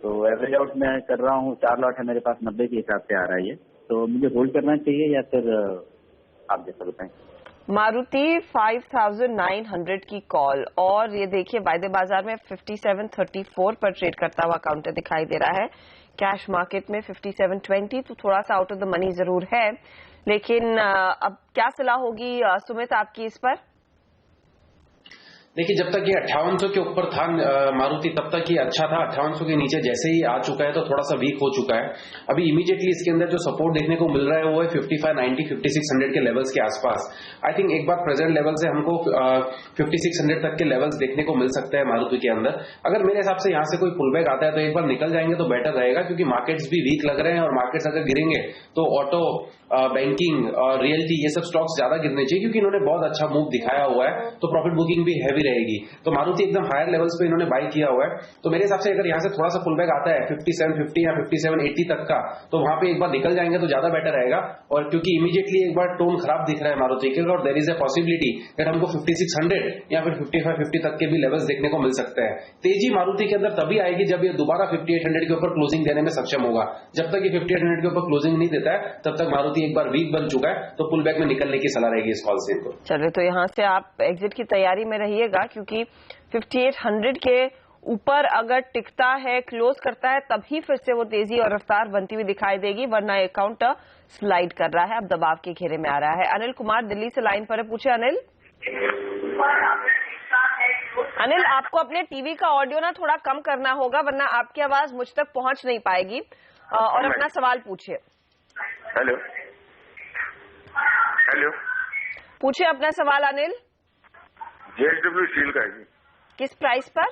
तो एवरेज आउट मैं कर रहा हूँ, 4 लॉट है मेरे पास, 90 के हिसाब से आ रहा है ये, तो मुझे होल्ड करना चाहिए या फिर आप जैसा बताएं। मारुति 5900 की कॉल, और ये देखिए वायदे बाजार में 5734 पर ट्रेड करता हुआ काउंटर दिखाई दे रहा है। कैश मार्केट में 5720, तो थोड़ा सा आउट ऑफ द मनी जरूर है, लेकिन अब क्या सलाह होगी सुमित आपकी इस पर? देखिए, जब तक ये 5800 के ऊपर था मारुति, तब तक ये अच्छा था। 5800 के नीचे जैसे ही आ चुका है तो थोड़ा सा वीक हो चुका है। अभी इमीडिएटली इसके अंदर जो सपोर्ट देखने को मिल रहा है वो है 5590 5600 के लेवल्स के आसपास। आई थिंक एक बार प्रेजेंट लेवल से हमको 5600 तक के लेवल्स देखने को मिल सकते हैं मारुति के अंदर। अगर मेरे हिसाब से यहाँ से कोई पुल बैक आता है तो एक बार निकल जाएंगे तो बेटर रहेगा, क्योंकि मार्केट्स भी वीक लग रहे हैं और मार्केट्स अगर गिरेंगे तो ऑटो, बैंकिंग और रियल्टी ये सब स्टॉक्स ज्यादा गिरने चाहिए, क्योंकि इन्होंने बहुत अच्छा मूव दिखाया हुआ है, तो प्रॉफिट बुकिंग भी हैवी रहेगी। तो मारुति एकदम हायर लेवल्स पे इन्होंने बाय किया हुआ है। तो मेरे हिसाब से अगर यहाँ से थोड़ा सा पुल बैक आता है 5750 या 5780 तक का, तो वहां पे एक बार निकल जाएंगे तो ज्यादा बेटर रहेगा। और क्योंकि इमीडिएटली एक बार टोन खराब दिख रहा है मारुति के, और देयर इज अ पॉसिबिलिटी कि हमको 5600 या फिर 5550 तक के भी लेवल्स देखने को मिल सकते हैं। तेजी मारुति के अंदर तभी आएगी जब ये दोबारा 5800 के ऊपर क्लोजिंग देने में सक्षम होगा। जब तक ये 5800 के ऊपर क्लोजिंग नहीं देता है तब तक मारुति एक बार वीक बन चुका है, तो पुल बैक में निकलने की सलाह रहेगी इस कॉल से इनको। चलिए, तो यहाँ से आप एग्जिट की तैयारी में रहिएगा, क्योंकि 5800 के ऊपर अगर टिकता है, क्लोज करता है, तभी फिर से वो तेजी और रफ्तार बनती हुई दिखाई देगी, वरना ये काउंटर स्लाइड कर रहा है, अब दबाव के घेरे में आ रहा है। अनिल कुमार दिल्ली से लाइन पर है, पूछे अनिल। अनिल, आपको अपने टीवी का ऑडियो ना थोड़ा कम करना होगा, वरना आपकी आवाज मुझ तक पहुंच नहीं पाएगी, और अपना सवाल पूछिए। हेलो हेलो, पूछिए अपना सवाल अनिल। JSW स्टील का है, किस प्राइस पर?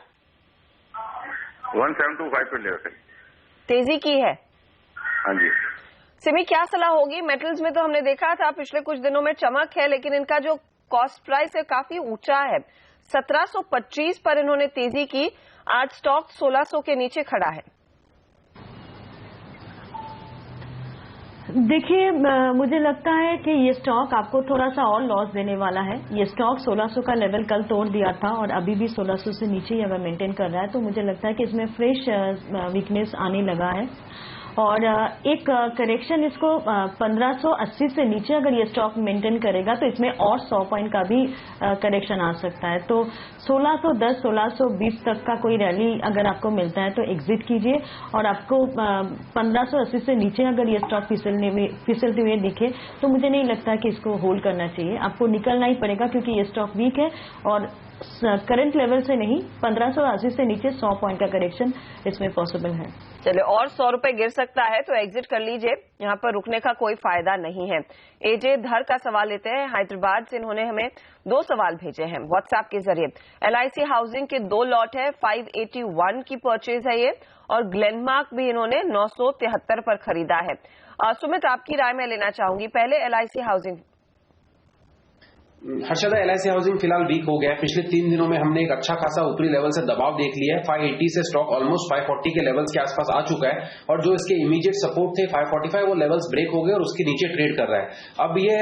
1725 पे ले रहे। तेजी की है? हाँ जी। सिमी, क्या सलाह होगी? मेटल्स में तो हमने देखा था पिछले कुछ दिनों में चमक है, लेकिन इनका जो कॉस्ट प्राइस है काफी ऊंचा है। 1725 पर इन्होंने तेजी की, आज स्टॉक 1600 के नीचे खड़ा है। देखिए, मुझे लगता है कि ये स्टॉक आपको थोड़ा सा और लॉस देने वाला है। ये स्टॉक 1600 का लेवल कल तोड़ दिया था और अभी भी 1600 से नीचे ही अगर मेंटेन कर रहा है, तो मुझे लगता है कि इसमें फ्रेश वीकनेस आने लगा है और एक करेक्शन इसको 1580 से नीचे अगर ये स्टॉक मेंटेन करेगा तो इसमें और 100 पॉइंट का भी करेक्शन आ सकता है। तो 1610 1620 तक का कोई रैली अगर आपको मिलता है तो एग्जिट कीजिए, और आपको 1580 से नीचे अगर ये स्टॉक फिसलते हुए दिखे तो मुझे नहीं लगता कि इसको होल्ड करना चाहिए, आपको निकलना ही पड़ेगा, क्योंकि ये स्टॉक वीक है और करंट लेवल से नहीं 1580 से नीचे 100 पॉइंट का करेक्शन इसमें पॉसिबल है। चलिए, और 100 रुपए गिर सकता है तो एग्जिट कर लीजिए, यहाँ पर रुकने का कोई फायदा नहीं है। एजे धर का सवाल लेते हैं हैदराबाद से। इन्होंने हमें 2 सवाल भेजे हैं व्हाट्सएप के जरिए। LIC हाउसिंग के 2 लॉट है, 581 की परचेज है ये, और ग्लेनमार्क भी इन्होंने 973 पर खरीदा है। सुमित, आपकी राय मैं लेना चाहूंगी। पहले LIC housing. Harshada, LIC housing फिलहाल वीक हो गया है। पिछले 3 दिनों में हमने एक अच्छा खासा ऊपरी लेवल से दबाव देख लिया है। 580 से स्टॉक ऑलमोस्ट 540 के लेवल्स के आसपास आ चुका है, और जो इसके इमीडिएट सपोर्ट थे 545 वो लेवल्स ब्रेक हो गए और उसके नीचे ट्रेड कर रहा है। अब ये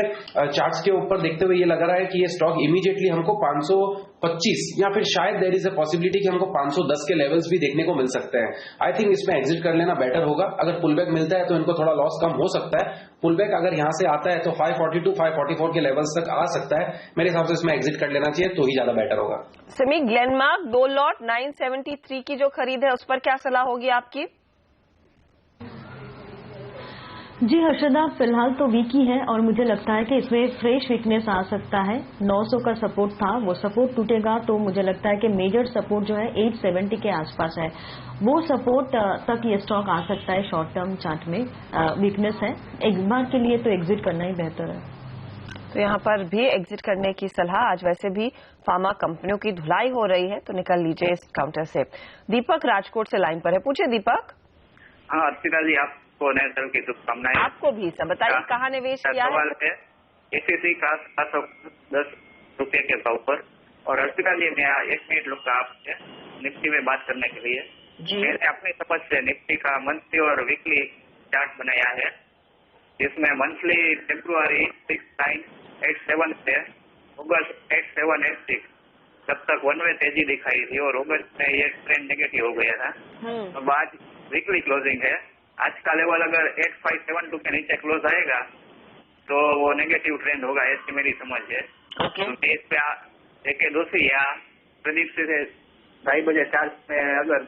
चार्ट्स के ऊपर देखते हुए ये लग रहा है कि ये स्टॉक इमीडिएटली हमको 525 या फिर शायद देयर इज अ पॉसिबिलिटी कि हमको 510 के लेवल्स भी देखने को मिल सकते हैं। आई थिंक इसमें एग्जिट कर लेना बेटर होगा। अगर पुलबैक मिलता है तो इनको थोड़ा लॉस कम हो सकता है। पुलबैक अगर यहां से आता है तो 542 544 के लेवल्स तक आ सकता है। मेरे हिसाब से इसमें एग्जिट कर लेना चाहिए तो ही ज्यादा बेटर होगा। सिमी, ग्लेनमार्क 2 लॉट 973 की जो खरीद है उस पर क्या सलाह होगी आपकी? जी हर्षदा, फिलहाल तो वीक ही है और मुझे लगता है कि इसमें फ्रेश वीकनेस आ सकता है। 900 का सपोर्ट था, वो सपोर्ट टूटेगा तो मुझे लगता है कि मेजर सपोर्ट जो है 870 के आसपास है, वो सपोर्ट तक ये स्टॉक आ सकता है। शॉर्ट टर्म चार्ट में वीकनेस है, एक बार के लिए तो एग्जिट करना ही बेहतर है। तो यहाँ पर भी एग्जिट करने की सलाह। आज वैसे भी फार्मा कंपनियों की धुलाई हो रही है, तो निकल लीजिए इस काउंटर से। दीपक राजकोट से लाइन पर है, पूछे दीपक। हाँ अर्पिता जी, आपको नए साल की शुभकामनाएं। आपको भी सब बताइए, कहाँ निवेश किया है? सवाल है एसीसी का 710 रुपये के भाव पर। और अर्पिता जी, मैं 1 मिनट लूंगा आपसे निफ्टी में बात करने के लिए। मैंने अपनी समझ से निफ्टी का मंथली और वीकली चार्ट बनाया है, जिसमें मंथली फेब्रुआरी 6987 से अगस्त 8786 तब तक 1 वे तेजी दिखाई थी, और अगस्त में ये ट्रेंड नेगेटिव हो गया था। अब आज वीकली क्लोजिंग है, आज का लेवल अगर 8572 के नीचे क्लोज आएगा तो वो नेगेटिव ट्रेंड होगा, ऐसी मेरी समझ है। तो इस पे एक दूसरी या प्रदीप से 2:30 बजे चार्ज में अगर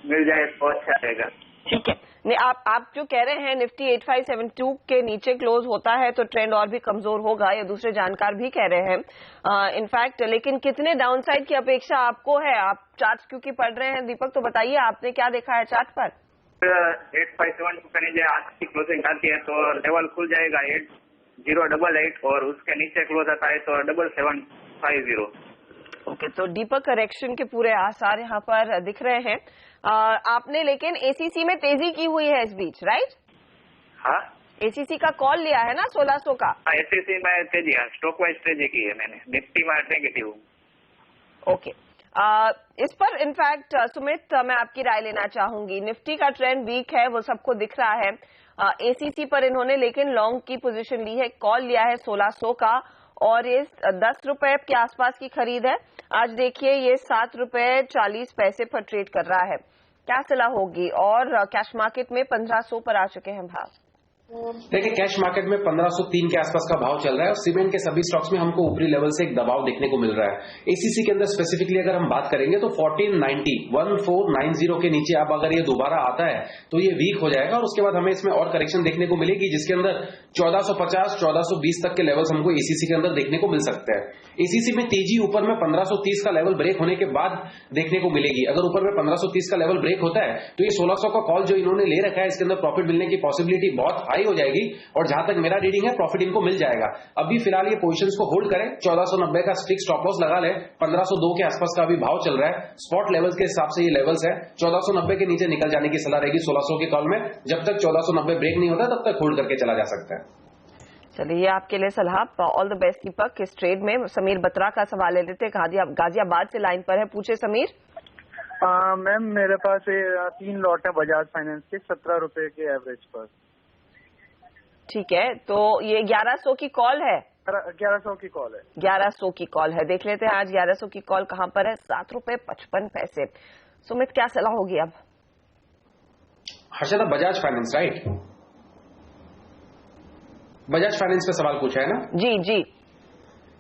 मिल जाए तो अच्छा रहेगा। ठीक है, नहीं, आप जो कह रहे हैं निफ्टी 8572 के नीचे क्लोज होता है तो ट्रेंड और भी कमजोर होगा, ये दूसरे जानकार भी कह रहे हैं इनफैक्ट, लेकिन कितने डाउनसाइड की अपेक्षा आपको है? आप चार्ट क्योंकि पढ़ रहे हैं दीपक, तो बताइए आपने क्या देखा है चार्ट पर? 8572 के नीचे आज की क्लोजिंग आती है तो लेवल खुल जाएगा 8088 और उसके नीचे क्लोज आता है तो 7750। ओके, तो डीपर करेक्शन के पूरे आसार यहाँ पर दिख रहे हैं। आपने लेकिन एसीसी में तेजी की हुई है इस बीच, राइट? हाँ, एसीसी का कॉल लिया है ना 1600 का? एसीसी में तेजी, स्टॉक वाइज तेजी की है मैंने, निफ्टी में नेगेटिव। ओके, इस पर इनफैक्ट सुमित मैं आपकी राय लेना चाहूंगी। निफ्टी का ट्रेंड वीक है, वो सबको दिख रहा है। एसीसी पर इन्होंने लेकिन लॉन्ग की पोजीशन ली है, कॉल लिया है 1600 का और ये 10 रुपए के आसपास की खरीद है। आज देखिए ये 7 रुपए 40 पैसे पर ट्रेड कर रहा है, क्या सलाह होगी? और कैश मार्केट में 1500 पर आ चुके हैं भाव। देखिए कैश मार्केट में 1503 के आसपास का भाव चल रहा है और सीमेंट के सभी स्टॉक्स में हमको ऊपरी लेवल से एक दबाव देखने को मिल रहा है। एसीसी के अंदर स्पेसिफिकली अगर हम बात करेंगे तो 1490 के नीचे अब अगर ये दोबारा आता है तो ये वीक हो जाएगा और उसके बाद हमें इसमें और करेक्शन देखने को मिलेगी, जिसके अंदर 1450 1420 तक के लेवल्स हमको एसीसी के अंदर देखने को मिल सकते हैं। एसीसी में तेजी ऊपर में 1530 का लेवल ब्रेक होने के बाद देखने को मिलेगी। अगर ऊपर में 1530 का लेवल ब्रेक होता है तो ये 1600 का कॉल जो इन्होंने ले रखा है इसके अंदर प्रॉफिट मिलने की पॉसिबिलिटी बहुत हाई हो जाएगी और जहां तक मेरा रीडिंग है प्रॉफिट इनको मिल जाएगा। अभी फिलहाल ये पोजीशंस को होल्ड करें, 1490 का स्ट्रिक्ट स्टॉप लॉस लगा लें। 1502 के आसपास का अभी भाव चल रहा है, स्पॉट लेवल्स के हिसाब से ये लेवल्स है। 1490 के नीचे निकल जाने की सलाह रहेगी 1600 के कॉल में। जब तक 1490 ब्रेक नहीं होता तब तक होल्ड करके चला जा सकता है। चलिए, आपके लिए सलाह। ऑल द बेस्ट दीपक इस ट्रेड में। समीर बत्रा का सवाल ले लेते, गाजियाबाद से लाइन पर है, पूछे समीर। मैम मेरे पास 3 लॉट है बजाज फाइनेंस के 17 रुपए के एवरेज पर। ठीक है, तो ये 1100 की कॉल है? 1100 की कॉल है। 1100 की कॉल है, देख लेते हैं आज 1100 की कॉल कहां पर है। 7 रुपए 55 पैसे। सुमित क्या सलाह होगी अब? Harshada, Bajaj finance right? Bajaj finance पे सवाल पूछा है ना? जी जी।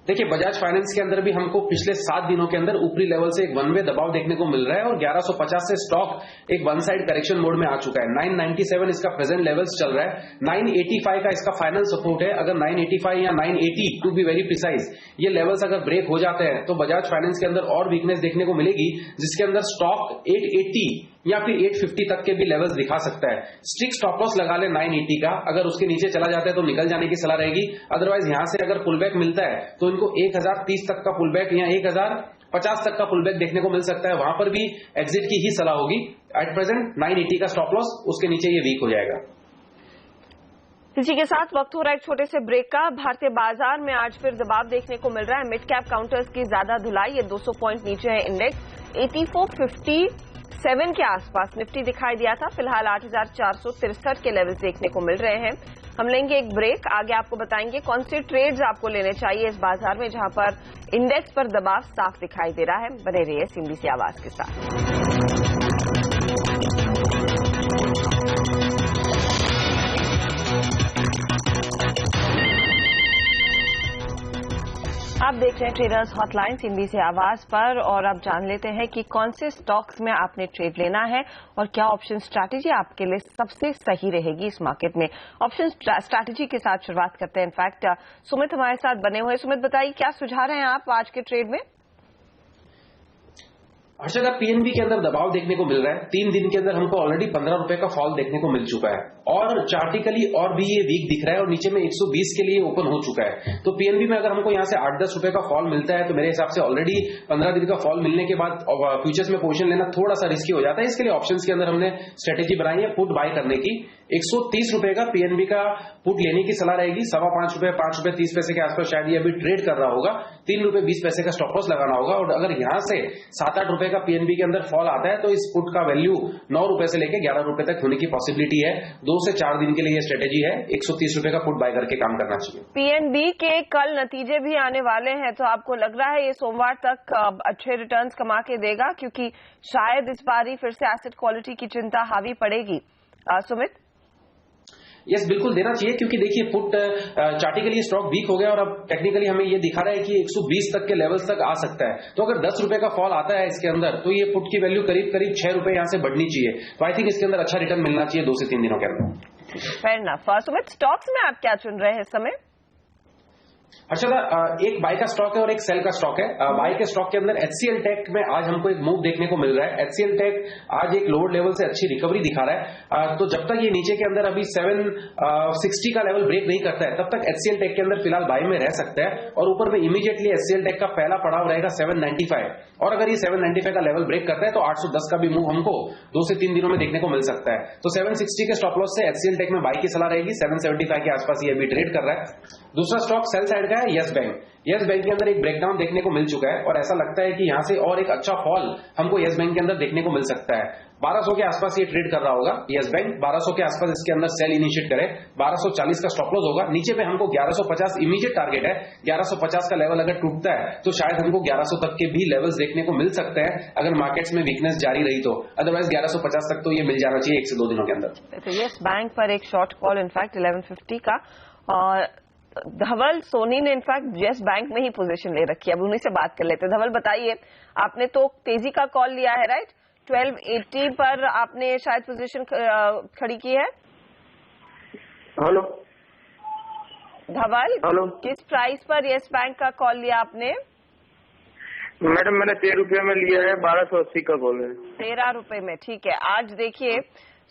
देखिए बजाज फाइनेंस के अंदर भी हमको पिछले 7 दिनों के अंदर ऊपरी लेवल से एक वन वे दबाव देखने को मिल रहा है और 1150 से स्टॉक एक वन साइड करेक्शन मोड में आ चुका है। 997 इसका प्रेजेंट लेवल्स चल रहा है। 985 का इसका फाइनल सपोर्ट है। अगर 985 या 980 टू बी वेरी प्रिसाइज ये लेवल्स अगर ब्रेक हो जाते हैं तो बजाज फाइनेंस के अंदर और वीकनेस देखने को मिलेगी, जिसके अंदर स्टॉक 880 या फिर 850 तक के भी लेवल्स दिखा सकता है। स्ट्रिक्ट स्टॉप लॉस लगा ले 980 का, अगर उसके नीचे चला जाता है तो निकल जाने की सलाह रहेगी। अदरवाइज यहां से अगर पुलबैक मिलता है तो इनको 1030 तक का पुलबैक या 1050 तक का पुलबैक देखने को मिल सकता है, वहां पर भी एग्जिट की ही सलाह होगी। एट प्रेजेंट 980 का स्टॉप लॉस, उसके नीचे ये वीक हो जाएगा। इसी के साथ वक्त हो रहा है एक छोटे से ब्रेक का। भारतीय बाजार में आज फिर दबाव देखने को मिल रहा है। मिड कैप काउंटर्स की ज्यादा धुलाई, ये 200 पॉइंट नीचे है इंडेक्स। 8457 के आसपास निफ्टी दिखाई दिया था, फिलहाल 8463 के लेवल देखने को मिल रहे हैं। हम लेंगे एक ब्रेक, आगे आपको बताएंगे कौन से ट्रेड्स आपको लेने चाहिए इस बाजार में जहां पर इंडेक्स पर दबाव साफ दिखाई दे रहा है। बने रहिए सीएनबीसी आवाज के साथ। आप देख रहे हैं ट्रेडर्स हॉटलाइन सीएनबीसी आवाज पर और अब जान लेते हैं कि कौन से स्टॉक्स में आपने ट्रेड लेना है और क्या ऑप्शन स्ट्रैटेजी आपके लिए सबसे सही रहेगी इस मार्केट में। ऑप्शन स्ट्रैटेजी के साथ शुरुआत करते हैं। इनफैक्ट सुमित हमारे साथ बने हुए। सुमित बताइए क्या सुझा रहे हैं आप आज के ट्रेड में? हर्षदा, पीएनबी के अंदर दबाव देखने को मिल रहा है। 3 दिन के अंदर हमको ऑलरेडी 15 रुपए का फॉल देखने को मिल चुका है और चार्टिकली और भी ये वीक दिख रहा है और नीचे में 120 के लिए ओपन हो चुका है। तो पीएनबी में अगर हमको यहाँ से 8-10 रुपए का फॉल मिलता है तो मेरे हिसाब से ऑलरेडी 15 दिन का फॉल मिलने के बाद फ्यूचर्स में पोजीशन लेना थोड़ा सा रिस्की हो जाता है। इसके लिए ऑप्शंस के अंदर हमने स्ट्रेटेजी बनाई है पुट बाय करने की। 130 रुपए का पीएनबी का पुट लेने की सलाह रहेगी। 5.25 रुपए 5 रुपए 30 पैसे के आसपास शायद ये अभी ट्रेड कर रहा होगा। 3 रुपए 20 पैसे का स्टॉप लॉस लगाना होगा और अगर यहां से 7-8 रुपए का पीएनबी के अंदर फॉल आता है तो इस पुट का वैल्यू 9 रुपए से लेकर 11 रुपए तक होने की पॉसिबिलिटी है। 2 से 4 दिन के लिए ये स्ट्रेटेजी है। 130 रुपए का पुट बाय करके काम करना चाहिए। पीएनबी के कल नतीजे भी आने वाले हैं, तो आपको लग रहा है ये सोमवार तक अच्छे रिटर्न्स कमा के देगा? क्योंकि शायद इस बार ही फिर से एसेट क्वालिटी की चिंता हावी पड़ेगी। सुमित? यस, बिल्कुल देना चाहिए, क्योंकि देखिए पुट चार्टिकली स्टॉक वीक हो गया और अब टेक्निकली हमें ये दिखा रहा है कि 120 तक के लेवल्स तक आ सकता है। तो अगर 10 रुपए का फॉल आता है इसके अंदर, तो ये पुट की वैल्यू करीब करीब 6 रुपए यहां से बढ़नी चाहिए। तो आई थिंक इसके अंदर अच्छा रिटर्न मिलना चाहिए 2 से 3 दिनों के अंदर। Fair enough. सुमित, स्टॉक्स में आप क्या चुन रहे हैं इस समय? अच्छा, एक बाय का स्टॉक है और एक सेल का स्टॉक है। बाय के स्टॉक के अंदर HCL टेक में आज हमको एक मूव देखने को मिल रहा है। HCL टेक आज एक लोअर लेवल से अच्छी रिकवरी दिखा रहा है। तो जब तक ये नीचे के अंदर अभी 760 का लेवल ब्रेक नहीं करता है, तब तक HCL टेक के अंदर फिलहाल बाय में रह सकता है। और ऊपर में इमीडिएटली HCL टेक का पहला पड़ाव रहेगा 795, और अगर ये 795 का लेवल ब्रेक करता है तो 810 का भी मूव हमको 2 से 3 दिनों में देखने को मिल सकता है। तो 760 के स्टॉप लॉस से HCL टेक में बाय की सलाह रहेगी। 775 के आसपास ये अभी ट्रेड कर रहा है। दूसरा स्टॉक सेल साइड का है यस बैंक। यस बैंक के अंदर एक ब्रेकडाउन देखने को मिल चुका है और ऐसा लगता है कि यहां से और एक अच्छा फॉल हमको यस बैंक के अंदर देखने को मिल सकता है। 1200 के आसपास ये ट्रेड कर रहा होगा यस बैंक। 1200 के आसपास इसके अंदर सेल इनिशिएट करे। 1240 का स्टॉप लॉस होगा। नीचे पे हमको 1150 इमीडिएट टारगेट है। 1150 का लेवल अगर टूटता है तो शायद हमको 1100 तक के भी लेवल्स देखने को मिल सकते हैं अगर मार्केट्स में वीकनेस जारी रही तो। अदरवाइज 1150 तक तो ये मिल जाना चाहिए 1 से 2 दिनों के अंदर। तो यस बैंक पर एक शॉर्ट कॉल इनफैक्ट 1150 का, और धवल सोनी ने इनफैक्ट यस बैंक में ही पोजीशन ले रखी है। अब उन्हीं से बात कर लेते हैं। धवल, बताइए, आपने तो तेजी का कॉल लिया है, राइट? 1280 पर आपने शायद पोजीशन खड़ी की है। हेलो धवल, हेलो, किस प्राइस पर यस बैंक का कॉल लिया आपने? मैडम मैंने 13 रुपये में लिया है। 1280 का कॉल है। 13 रुपए में, ठीक है। आज देखिए,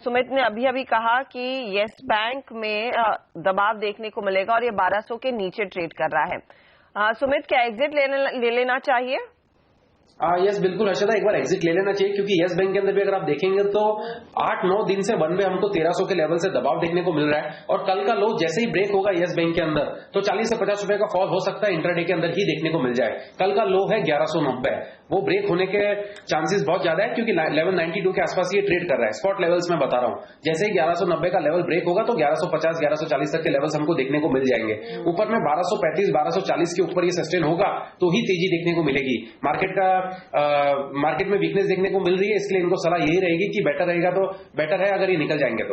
सुमित ने अभी अभी कहा कि यस बैंक में दबाव देखने को मिलेगा और ये 1200 के नीचे ट्रेड कर रहा है। सुमित, क्या एग्जिट ले लेना चाहिए? यस, बिल्कुल हर्षदा, एक बार एग्जिट ले लेना चाहिए, क्योंकि यस बैंक के अंदर भी अगर आप देखेंगे तो 8-9 दिन से वन वे हमको 1300 के लेवल से दबाव देखने को मिल रहा है। और कल का लो जैसे ही ब्रेक होगा यस बैंक के अंदर तो 40 से 50 रुपए का फॉल हो सकता है, इंट्राडे के अंदर ही देखने को मिल जाए। कल का लो है 1190, वो ब्रेक होने के चांसेस बहुत ज्यादा है, क्योंकि 1192 के आसपास ये ट्रेड कर रहा है। स्पॉट लेवल्स में बता रहा हूं, जैसे ही 1190 का लेवल ब्रेक होगा तो 1150 1140 तक के लेवल्स हमको देखने को मिल जाएंगे। ऊपर में 1235 1240 के ऊपर ये सस्टेन होगा तो ही तेजी देखने को मिलेगी। मार्केट में वीकनेस देखने को मिल रही है, इसलिए इनको सलाह यही रहेगी कि बेटर रहेगा तो बेटर है अगर ये निकल जाएंगे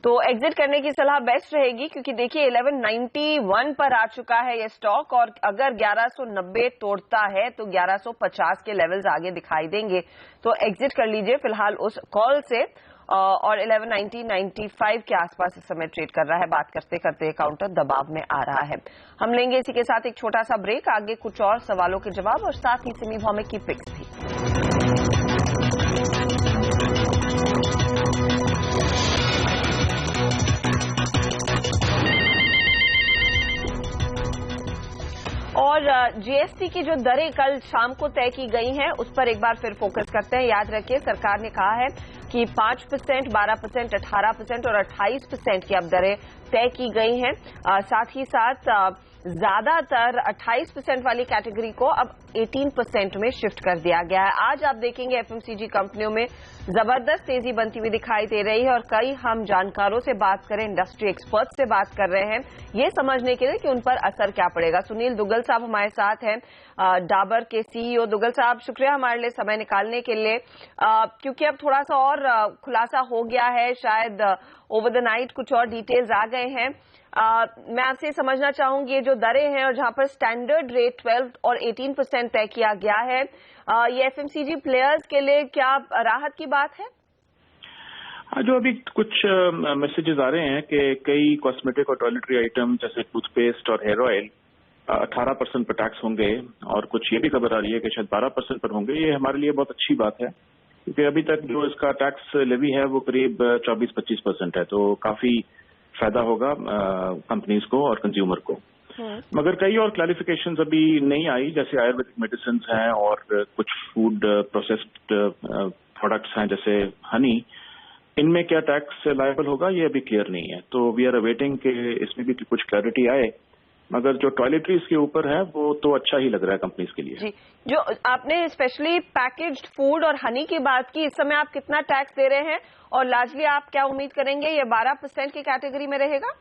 तो एग्जिट करने की सलाह बेस्ट रहेगी, क्योंकि देखिए 1191 पर आ चुका है ये स्टॉक, और अगर 1190 तोड़ता है तो 1150 के लेवल्स आगे दिखाई देंगे। तो एग्जिट कर लीजिए फिलहाल उस कॉल से। और 1190-95 के आसपास इस समय ट्रेड कर रहा है। बात करते करते काउंटर दबाव में आ रहा है। हम लेंगे इसी के साथ एक छोटा सा ब्रेक, आगे कुछ और सवालों के जवाब और साथ ही सिमी भौमिक की पिक्स भी। और जीएसटी की जो दरें कल शाम को तय की गई हैं उस पर एक बार फिर फोकस करते हैं। याद रखिए, सरकार ने कहा है कि 5%, 12%, 18% और 28% की अब दरें तय की गई हैं। साथ ही साथ ज्यादातर 28% वाली कैटेगरी को अब 18% में शिफ्ट कर दिया गया है। आज आप देखेंगे एफएमसीजी कंपनियों में जबरदस्त तेजी बनती हुई दिखाई दे रही है, और कई हम जानकारों से बात करें, इंडस्ट्री एक्सपर्ट से बात कर रहे हैं ये समझने के लिए कि उन पर असर क्या पड़ेगा। सुनील दुग्गल साहब हमारे साथ हैं, डाबर के सीईओ। दुग्गल साहब, शुक्रिया हमारे लिए समय निकालने के लिए, क्योंकि अब थोड़ा सा और खुलासा हो गया है, शायद ओवर द नाइट कुछ और डिटेल्स आ गए हैं। मैं आपसे समझना चाहूंगी, ये जो दरें हैं और जहां पर स्टैंडर्ड रेट 12 और 18% तय किया गया है, ये एफएमसीजी प्लेयर्स के लिए क्या राहत की बात है? जो अभी कुछ मैसेजेस आ रहे हैं कि कई कॉस्मेटिक और टॉयलेटरी आइटम जैसे टूथपेस्ट और हेयर ऑयल 18% पर टैक्स होंगे, और कुछ ये भी खबर आ रही है कि शायद 12% पर होंगे। ये हमारे लिए बहुत अच्छी बात है, क्योंकि अभी तक जो इसका टैक्स लेवी है वो करीब 24-25% है, तो काफी फायदा होगा कंपनीज को और कंज्यूमर को। मगर कई और क्लैरिफिकेशंस अभी नहीं आई, जैसे आयुर्वेदिक मेडिसिन हैं और कुछ फूड प्रोसेस्ड प्रोडक्ट्स हैं जैसे हनी, इनमें क्या टैक्स लायबल होगा ये अभी क्लियर नहीं है। तो वी आर अवेटिंग कि इसमें भी कुछ क्लैरिटी आए, मगर जो टॉयलेटरीज के ऊपर है वो तो अच्छा ही लग रहा है कंपनीज के लिए। जी, जो आपने स्पेशली पैकेज्ड फूड और हनी की बात की, इस समय आप कितना टैक्स दे रहे हैं और लार्जली आप क्या उम्मीद करेंगे, ये 12% की कैटेगरी में रहेगा?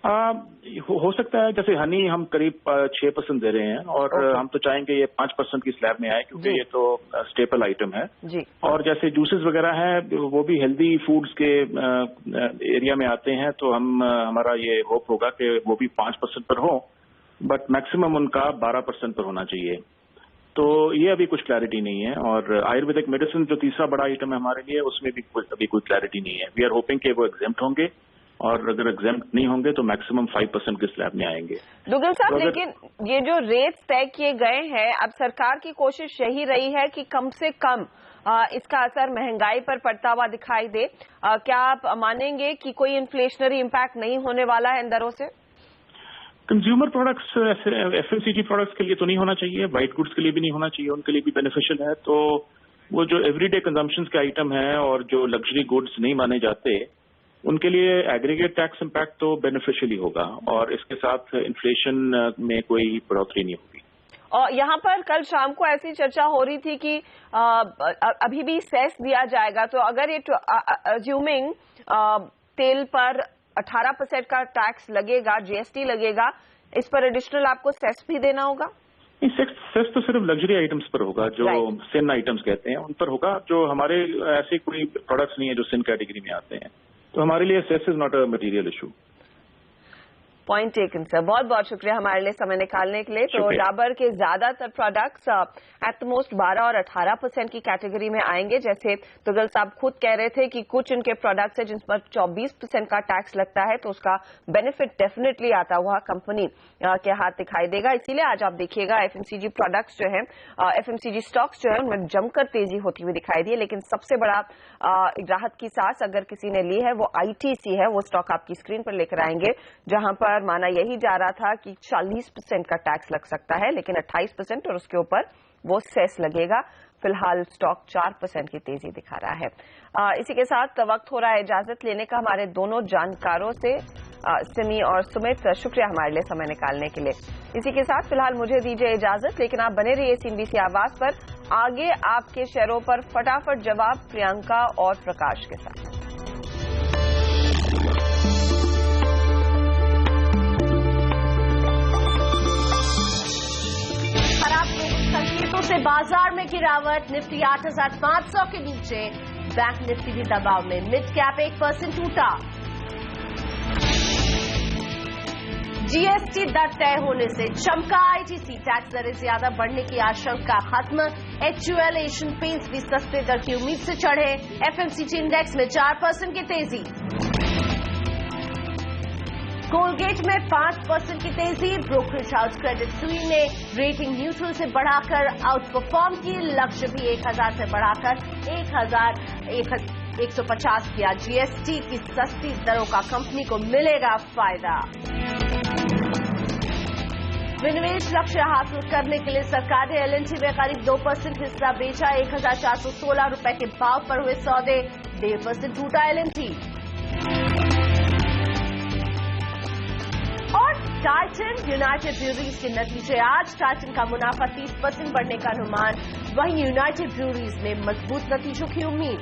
हो सकता है, जैसे हनी हम करीब 6% दे रहे हैं और हम तो चाहेंगे ये 5% की स्लैब में आए, क्योंकि ये तो स्टेपल आइटम है जी। और जैसे जूसेस वगैरह हैं वो भी हेल्दी फूड्स के एरिया में आते हैं, तो हमारा ये होप होगा कि वो भी 5% पर हो, बट मैक्सिमम उनका 12% पर होना चाहिए। तो ये अभी कुछ क्लैरिटी नहीं है। और आयुर्वेदिक मेडिसिन जो तीसरा बड़ा आइटम है हमारे लिए, उसमें भी अभी कोई क्लैरिटी नहीं है। वी आर होपिंग कि वो एग्जेम्प्ट होंगे, और अगर एग्जेम्प्ट नहीं होंगे तो मैक्सिमम 5% के स्लैब में आएंगे। दुग्गल साहब, तो लेकिन ये जो रेट तय किए गए हैं, अब सरकार की कोशिश यही रही है कि कम से कम इसका असर महंगाई पर पड़ता हुआ दिखाई दे। क्या आप मानेंगे कि कोई इन्फ्लेशनरी इम्पैक्ट नहीं होने वाला है इन दरों से? कंज्यूमर प्रोडक्ट्स, एफएमसीजी प्रोडक्ट्स के लिए तो नहीं होना चाहिए, व्हाइट गुड्स के लिए भी नहीं होना चाहिए, उनके लिए भी बेनिफिशियल है। तो वो जो एवरीडे कंजम्पशन के आइटम है और जो लग्जरी गुड्स नहीं माने जाते, उनके लिए एग्रीगेट टैक्स इम्पैक्ट तो बेनिफिशियल ही होगा, और इसके साथ इन्फ्लेशन में कोई बढ़ोतरी नहीं होगी। और यहाँ पर कल शाम को ऐसी चर्चा हो रही थी कि अभी भी सेस दिया जाएगा, तो अगर ये अज्यूमिंग तेल पर 18% का टैक्स लगेगा, जीएसटी लगेगा, इस पर एडिशनल आपको सेस भी देना होगा? सेस तो सिर्फ लग्जरी आइटम्स पर होगा, जो सिन आइटम्स कहते हैं उन पर होगा। जो हमारे ऐसे कोई प्रोडक्ट्स नहीं है जो सिन कैटेगरी में आते हैं, तो हमारे लिए cess is not a material issue. Point taken sir, बहुत बहुत शुक्रिया हमारे लिए समय निकालने के लिए। तो डाबर के ज्यादातर प्रोडक्ट्स एट द मोस्ट 12 और 18% की कैटेगरी में आएंगे। जैसे तुगल साहब खुद कह रहे थे कि कुछ इनके प्रोडक्ट्स है जिन पर 24% का टैक्स लगता है, तो उसका बेनिफिट डेफिनेटली आता हुआ कंपनी के हाथ दिखाई देगा। इसीलिए आज आप देखिएगा एफएमसीजी प्रोडक्ट्स जो है, एफएमसीजी स्टॉक्स जो है, उनमें जमकर तेजी होती हुई दिखाई दी है। लेकिन सबसे बड़ा राहत की सांस अगर किसी ने ली है वो आईटीसी है। वो स्टॉक आपकी स्क्रीन पर लेकर आएंगे, जहां पर माना यही जा रहा था कि 40% का टैक्स लग सकता है, लेकिन 28% और उसके ऊपर वो सेस लगेगा। फिलहाल स्टॉक 4% की तेजी दिखा रहा है। इसी के साथ वक्त हो रहा है इजाजत लेने का हमारे दोनों जानकारों से, सिमी और सुमित। शुक्रिया हमारे लिए समय निकालने के लिए। इसी के साथ फिलहाल मुझे दीजिए इजाजत, लेकिन आप बने रहिए सीएनबीसी आवाज पर। आगे आपके शेयरों पर फटाफट जवाब प्रियंका और प्रकाश के साथ। संकेतों से बाजार में गिरावट, निफ्टी 8,500 के नीचे, बैंक निफ्टी भी दबाव में, मिड कैप 1% टूटा। जीएसटी दर तय होने से चमका आईटीसी, टैक्स दरें ज्यादा बढ़ने की आशंका खत्म। एचयूएल एशियन पेंट्स भी सस्ते दर की उम्मीद से चढ़े। एफएमसीजी इंडेक्स में 4% की तेजी। कोलगेट में 5% की तेजी। ब्रोकरेज हाउस क्रेडिट सुइस ने रेटिंग न्यूट्रल से बढ़ाकर आउट परफॉर्म की, लक्ष्य भी 1000 से बढ़ाकर 1,150 किया। जीएसटी की सस्ती दरों का कंपनी को मिलेगा फायदा। विनिवेश लक्ष्य हासिल करने के लिए सरकार ने एलएनटी में करीब 2% हिस्सा बेचा। 1,416 रुपए के भाव पर हुए सौदे, 1.5% टूटा एलएनटी। और टाइटन यूनाइटेड ब्रूअरीज के नतीजे आज। टाइटन का मुनाफा 30% बढ़ने का अनुमान, वहीं यूनाइटेड ब्रूअरीज में मजबूत नतीजों की उम्मीद।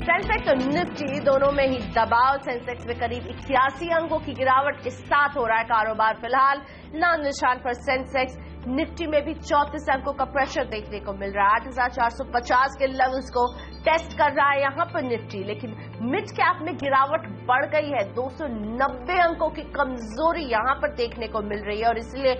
सेंसेक्स और निफ्टी दोनों में ही दबाव। सेंसेक्स में करीब 81 अंकों की गिरावट के साथ हो रहा है कारोबार। फिलहाल नाम निशान पर सेंसेक्स, निफ्टी में भी 34 अंकों का प्रेशर देखने को मिल रहा है। 8,450 के लेवल्स को टेस्ट कर रहा है यहां पर निफ्टी, लेकिन मिड कैप में गिरावट बढ़ गई है। 290 अंकों की कमजोरी यहां पर देखने को मिल रही है, और इसलिए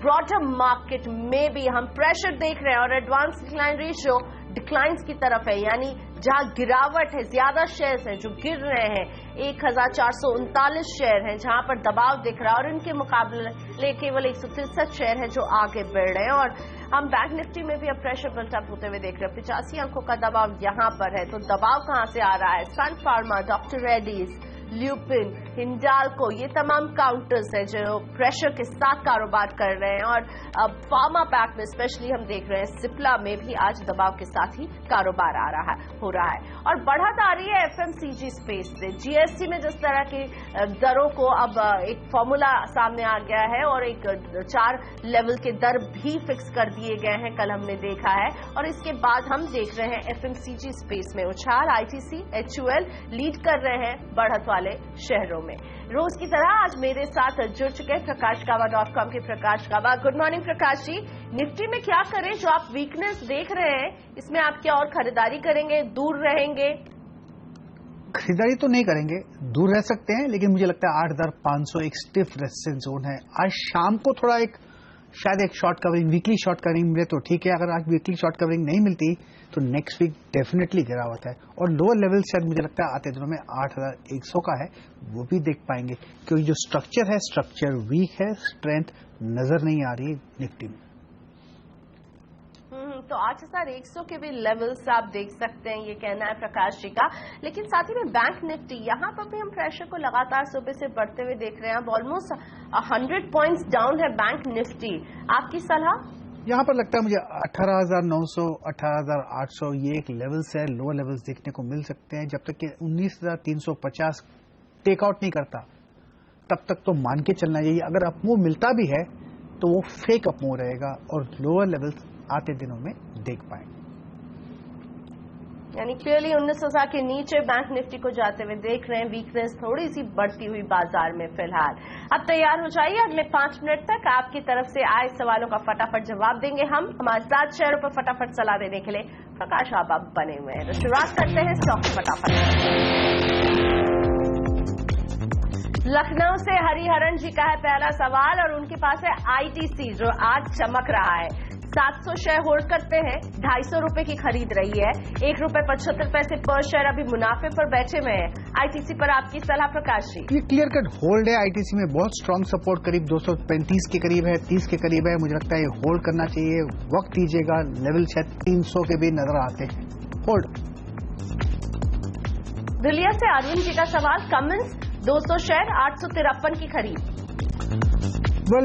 ब्रॉडर मार्केट में भी हम प्रेशर देख रहे हैं। और एडवांस डिक्लाइन रेशियो डिक्लाइंस की तरफ है, यानी जहां गिरावट है, ज्यादा शेयर्स हैं जो गिर रहे हैं। 1,439 शेयर हैं जहां पर दबाव दिख रहा है, और इनके मुकाबले केवल 163 शेयर हैं जो आगे बढ़ रहे हैं। और हम बैंक निफ्टी में भी अब प्रेशर बिल्टअप होते हुए देख रहे हैं। 85 अंकों का दबाव यहां पर है। तो दबाव कहां से आ रहा है? Sun Pharma, doctor Reddy's, Lupin, Hindalco, ये तमाम काउंटर्स हैं जो प्रेशर के साथ कारोबार कर रहे हैं। और अब फार्मा पैक में स्पेशली हम देख रहे हैं सिप्ला में भी आज दबाव के साथ ही कारोबार हो रहा है। और बढ़त आ रही है एफएमसीजी स्पेस से। जीएसटी में जिस तरह की दरों को अब एक फॉर्मूला सामने आ गया है और एक 4 लेवल के दर भी फिक्स कर दिए गए हैं, कल हमने देखा है। और इसके बाद हम देख रहे हैं एफएमसीजी स्पेस में उछाल। आईटीसी, एचयूएल लीड कर रहे हैं बढ़त वाले शहरों में। रोज की तरह आज मेरे साथ जुड़ चुके हैं प्रकाशकावा.com के प्रकाश कावा। Good morning Prakash ji. Nifty में क्या करें? जो आप वीकनेस देख रहे हैं इसमें आप क्या और खरीदारी करेंगे, दूर रहेंगे? खरीदारी तो नहीं करेंगे, दूर रह सकते हैं, लेकिन मुझे लगता है 8,500 एक स्टिफ रेजिस्टेंस जोन है। आज शाम को थोड़ा शायद एक short covering, weekly short covering मिले तो ठीक है। अगर आज वीकली शॉर्ट कवरिंग नहीं मिलती तो नेक्स्ट वीक डेफिनेटली गिरावट है। और लोअर लेवल शायद मुझे लगता है आते दिनों में 8,100 का है, वो भी देख पाएंगे, क्योंकि जो स्ट्रक्चर है स्ट्रक्चर वीक है, स्ट्रेंथ नजर नहीं आ रही निफ्टी में। तो 8,100 के भी लेवल्स आप देख सकते हैं, ये कहना है प्रकाश जी का। लेकिन साथ ही में बैंक निफ्टी, यहाँ पर भी हम प्रेशर को लगातार सुबह से बढ़ते हुए देख रहे हैं। अब ऑलमोस्ट 100 पॉइंट्स डाउन है बैंक निफ्टी। आपकी सलाह? यहाँ पर लगता है मुझे 18,900, 18,800 ये एक लेवल्स है, लोअर लेवल्स देखने को मिल सकते हैं। जब तक कि 19,350 टेकआउट नहीं करता तब तक तो मान के चलना चाहिए। अगर अपमूव मिलता भी है तो वो फेक अपमूव रहेगा और लोअर लेवल्स आते दिनों में देख पाएंगे। यानी क्लियरली 19,000 के नीचे बैंक निफ्टी को जाते हुए देख रहे हैं। वीकनेस थोड़ी सी बढ़ती हुई बाजार में फिलहाल। अब तैयार हो जाइए, अगले 5 मिनट तक आपकी तरफ से आए सवालों का फटाफट जवाब देंगे हम। हमारे 7 शेयरों पर फटाफट सलाह देने के लिए प्रकाश आप बने हुए हैं। तो शुरुआत करते हैं स्टॉक फटाफट। लखनऊ से हरिहरन जी का है पहला सवाल और उनके पास है आईटीसी, जो आज चमक रहा है। 700 शेयर होल्ड करते हैं, 250 रुपए की खरीद रही है, ₹1.75 पर शेयर अभी मुनाफे पर बैठे हुए हैं। आईटीसी पर आपकी सलाह प्रकाश जी? ये क्लियर कट होल्ड है। आईटीसी में बहुत स्ट्रांग सपोर्ट करीब 235 के करीब है, 30 के करीब है। मुझे लगता है ये होल्ड करना चाहिए, वक्त दीजिएगा। लेवल शायद 300 के भी नजर आते हैं, होल्ड। दुलिया से अरुण जी का सवाल, कमेंस 200 शेयर 853 की खरीद।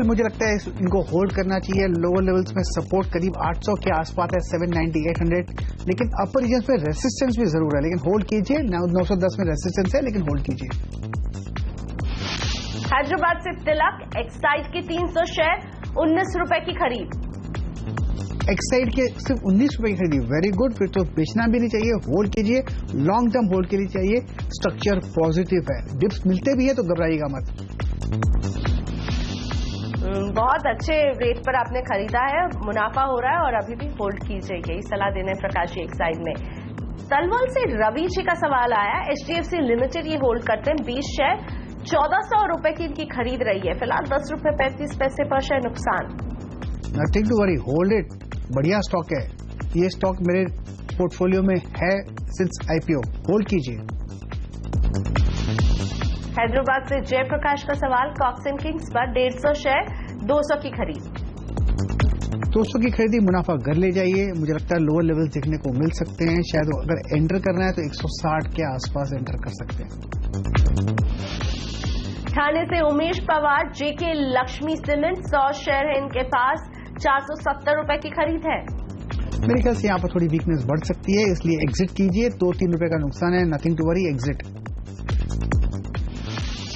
मुझे लगता है इनको होल्ड करना चाहिए। लोअर लेवल्स में सपोर्ट करीब 800 के आसपास है, 790, 800, लेकिन अपर रीजन में रेसिस्टेंस भी जरूर है, लेकिन होल्ड कीजिए। 910 में रेसिस्टेंस है, लेकिन होल्ड कीजिए। हैदराबाद से तिलक, एक्साइड की 300 शेयर 19 रुपए की खरीद। एक्साइड के सिर्फ 19 रुपए की खरीदी, वेरी गुड। फिर तो बेचना भी नहीं चाहिए, होल्ड कीजिए। लॉन्ग टर्म होल्ड के लिए चाहिए, स्ट्रक्चर पॉजिटिव है। डिप्स मिलते भी है तो घबराइएगा मत। बहुत अच्छे रेट पर आपने खरीदा है, मुनाफा हो रहा है और अभी भी होल्ड कीजिए, यही सलाह देने प्रकाश जी एक्साइड में। तलवल से रवि जी का सवाल आया, एचडीएफसी लिमिटेड ये होल्ड करते हैं, 20 शेयर 1400 रुपए की इनकी खरीद रही है। फिलहाल ₹10.35 पर शेयर नुकसान। Nothing to worry, hold it, बढ़िया स्टॉक है। ये स्टॉक मेरे पोर्टफोलियो में है सिंस आईपीओ, होल्ड कीजिए। हैदराबाद से जयप्रकाश का सवाल, कॉक्स एंड किंग्स पर 150 शेयर 200 की खरीद। 200 की खरीदी, मुनाफा घर ले जाइए। मुझे लगता है लोअर लेवल देखने को मिल सकते हैं। शायद अगर एंटर करना है तो 160 के आसपास एंटर कर सकते हैं। ठाणे से उमेश पवार, जेके लक्ष्मी सीमेंट 100 शेयर है इनके पास, 470 रुपए की खरीद है। मेरे ख्याल से यहाँ पर थोड़ी वीकनेस बढ़ सकती है, इसलिए एग्जिट कीजिए। 2-3 रुपए का नुकसान है, nothing to worry, exit.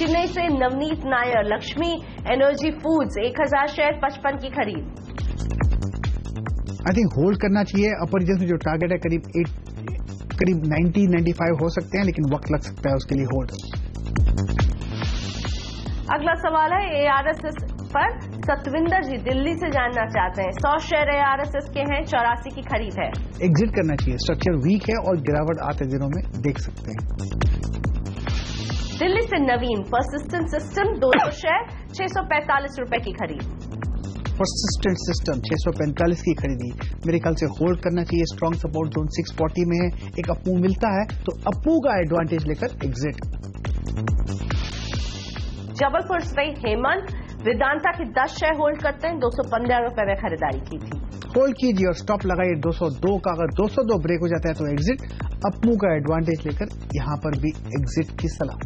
Chennai से Navneet Nair, Lakshmi energy foods 1000 share 55 की खरीद। आई थिंक होल्ड करना चाहिए। अपर रीजन में जो टारगेट है करीब 90-95 हो सकते हैं, लेकिन वक्त लग सकता है उसके लिए, होल्ड। अगला सवाल है एआरएसएस पर, सतविंदर जी दिल्ली से जानना चाहते हैं, 100 शेयर एआरएसएस के हैं, 84 की खरीद है। एग्जिट करना चाहिए, स्ट्रक्चर वीक है और गिरावट आते दिनों में देख सकते हैं। दिल्ली से नवीन, परसिस्टेंट सिस्टम 200 शेयर 645 रुपए की खरीद। परसिस्टेंट सिस्टम 645 की खरीदी, मेरे ख्याल से होल्ड करना चाहिए। स्ट्रॉन्ग सपोर्ट जोन 640 में है, एक अपमूव मिलता है तो अपमूव का एडवांटेज लेकर एग्जिट। जबलपुर से हेमंत, वेदांता की 10 शेयर होल्ड करते हैं, 215 रुपए में खरीदारी की थी। होल्ड कीजिए और स्टॉप लगाइए 202 का। अगर 202 ब्रेक हो जाता है तो एग्जिट। अपमूव का एडवांटेज लेकर यहां पर भी एग्जिट की सलाह।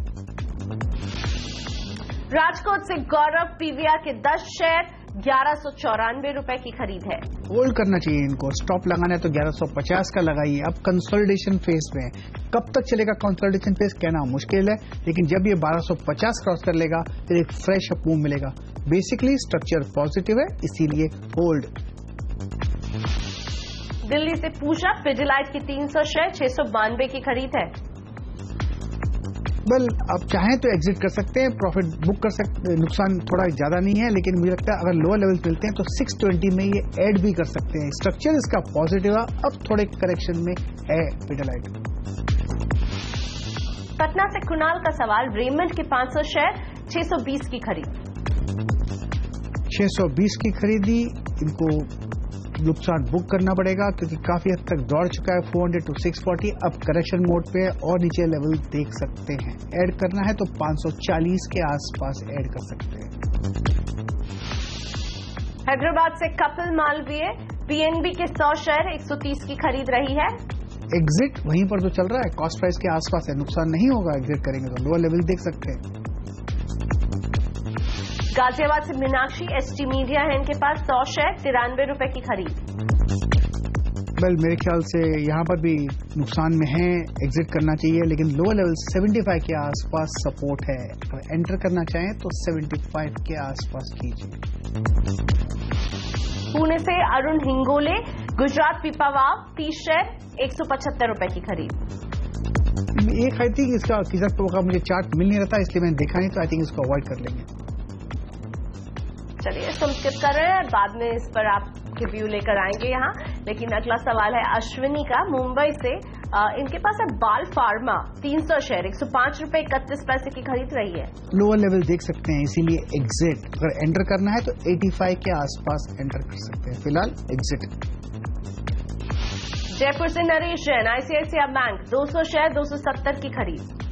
राजकोट से गौरव, पीवीआर के 10 शेयर, 1194 रुपए की खरीद है। होल्ड करना चाहिए इनको, स्टॉप लगाना है तो 1150 का लगाइए। अब कंसोलिडेशन फेज में, कब तक चलेगा कंसोलिडेशन फेज कहना मुश्किल है, लेकिन जब ये 1250 क्रॉस कर लेगा फिर एक फ्रेश अप मूव मिलेगा। बेसिकली स्ट्रक्चर पॉजिटिव है, इसीलिए होल्ड। दिल्ली से पूजा, पिडिलाइट की 300 शेयर, 692 की खरीद है। वेल, अब चाहें तो एग्जिट कर सकते हैं, प्रॉफिट बुक कर सकते हैं, नुकसान थोड़ा ज्यादा नहीं है, लेकिन मुझे लगता है अगर लोअर लेवल्स मिलते हैं तो 620 में ये ऐड भी कर सकते हैं। स्ट्रक्चर इसका पॉजिटिव है, अब थोड़े करेक्शन में है पिडिलाइट। पटना से कुणाल का सवाल, रेमंड के 500 शेयर, 620 की खरीद। 620 की खरीदी, इनको नुकसान बुक करना पड़ेगा क्योंकि काफी हद तक दौड़ चुका है 400 to 640। अब करेक्शन मोड पे है और नीचे लेवल देख सकते हैं। ऐड करना है तो 540 के आसपास ऐड कर सकते हैं। हैदराबाद से कपिल मालवीय, पीएनबी के 100 शेयर, 130 की खरीद रही है। एग्जिट वहीं पर तो चल रहा है, कॉस्ट प्राइस के आसपास है, नुकसान नहीं होगा एग्जिट करेंगे तो। लोअर लेवल देख सकते हैं। गाजियाबाद से मीनाक्षी, एसटी मीडिया है इनके पास 100 शेयर, 93 रुपए की खरीद। वेल, मेरे ख्याल से यहाँ पर भी नुकसान में है, एग्जिट करना चाहिए, लेकिन लोअर लेवल 75 के आसपास सपोर्ट है। अगर एंटर करना चाहें तो 75 के आसपास कीजिए। पुणे से अरुण हिंगोले, गुजरात पीपावाव, 30 शेयर, 175 रुपए की खरीद। एक आई थिंक इसका किसी का मुझे चार्ट मिल नहीं रहा था, इसलिए मैंने देखा नहीं, तो आई थिंक इसको अवॉइड कर लेंगे। चलिए, हम स्किप कर रहे हैं, बाद में इस पर आपके व्यू लेकर आएंगे यहाँ। लेकिन अगला सवाल है अश्विनी का, मुंबई से। इनके पास है बाल फार्मा, 300 शेयर, 105 रुपए 31 पैसे की खरीद रही है। लोअर लेवल देख सकते हैं, इसीलिए एग्जिट। अगर एंटर करना है तो 85 के आसपास एंटर कर सकते हैं। फिलहाल एग्जिट। जयपुर से Naresh Jain, ICICI bank, 200 share, 270 की खरीद।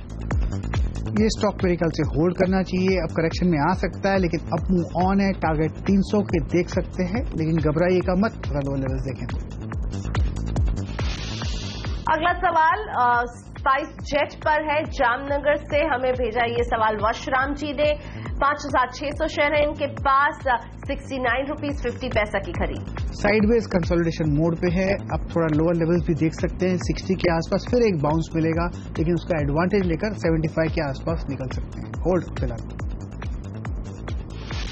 ये स्टॉक मेरे ख्याल से होल्ड करना चाहिए। अब करेक्शन में आ सकता है, लेकिन अप मूव ऑन है। टारगेट 300 के देख सकते हैं, लेकिन घबराइएगा मत अगर लोअर लेवल देखें तो। अगला सवाल स्पाइस जेट पर है, जामनगर से हमें भेजा ये सवाल वशराम जी ने। 5600 शेयर है इनके पास, 69 रुपीज 50 पैसा की खरीद। साइडवेज कंसोलिडेशन मोड पे है। अब थोड़ा लोअर लेवल्स भी देख सकते हैं, 60 के आसपास फिर एक बाउंस मिलेगा, लेकिन उसका एडवांटेज लेकर 75 के आसपास निकल सकते हैं। होल्ड फिलहाल।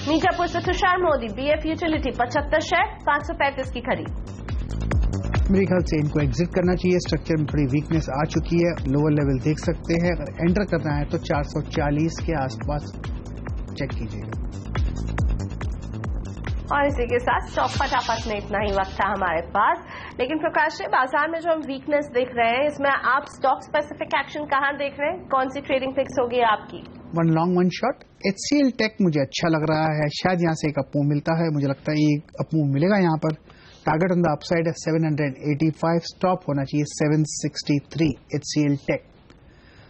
मीठापुर से Tushar Modi, BF utility, 75 share, 535 की खरीद। मेरे ख्याल से इनको एग्जिट करना चाहिए, स्ट्रक्चर में थोड़ी वीकनेस आ चुकी है। लोअर लेवल देख सकते हैं, अगर एंटर करना है तो 440 के आसपास चेक कीजिएगा। और इसी के साथ स्टॉक फटाफट में इतना ही वक्त था हमारे पास। लेकिन प्रकाश जी, बाजार में जो हम वीकनेस देख रहे हैं, इसमें आप स्टॉक स्पेसिफिक एक्शन कहां देख रहे हैं? कौन सी ट्रेडिंग फिक्स होगी आपकी? One long one short. HCL tech मुझे अच्छा लग रहा है, शायद यहाँ से एक अपमूव मिलता है। मुझे लगता है ये अपमूव मिलेगा यहाँ पर। टारगेट ऑन द अपसाइड है 785, स्टॉप होना चाहिए 763। HCL tech.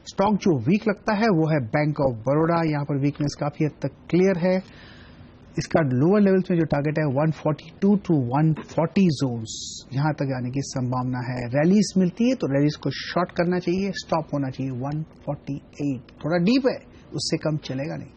स्टॉक जो वीक लगता है वो है बैंक ऑफ बड़ौदा। यहाँ पर वीकनेस काफी हद तक क्लियर है। इसका लोअर लेवल्स में जो टारगेट है 142 to 140 जोन्स, यहां तक आने की संभावना है। रैलीज मिलती है तो रैलीज को शॉर्ट करना चाहिए, स्टॉप होना चाहिए 148। थोड़ा डीप है, उससे कम चलेगा नहीं।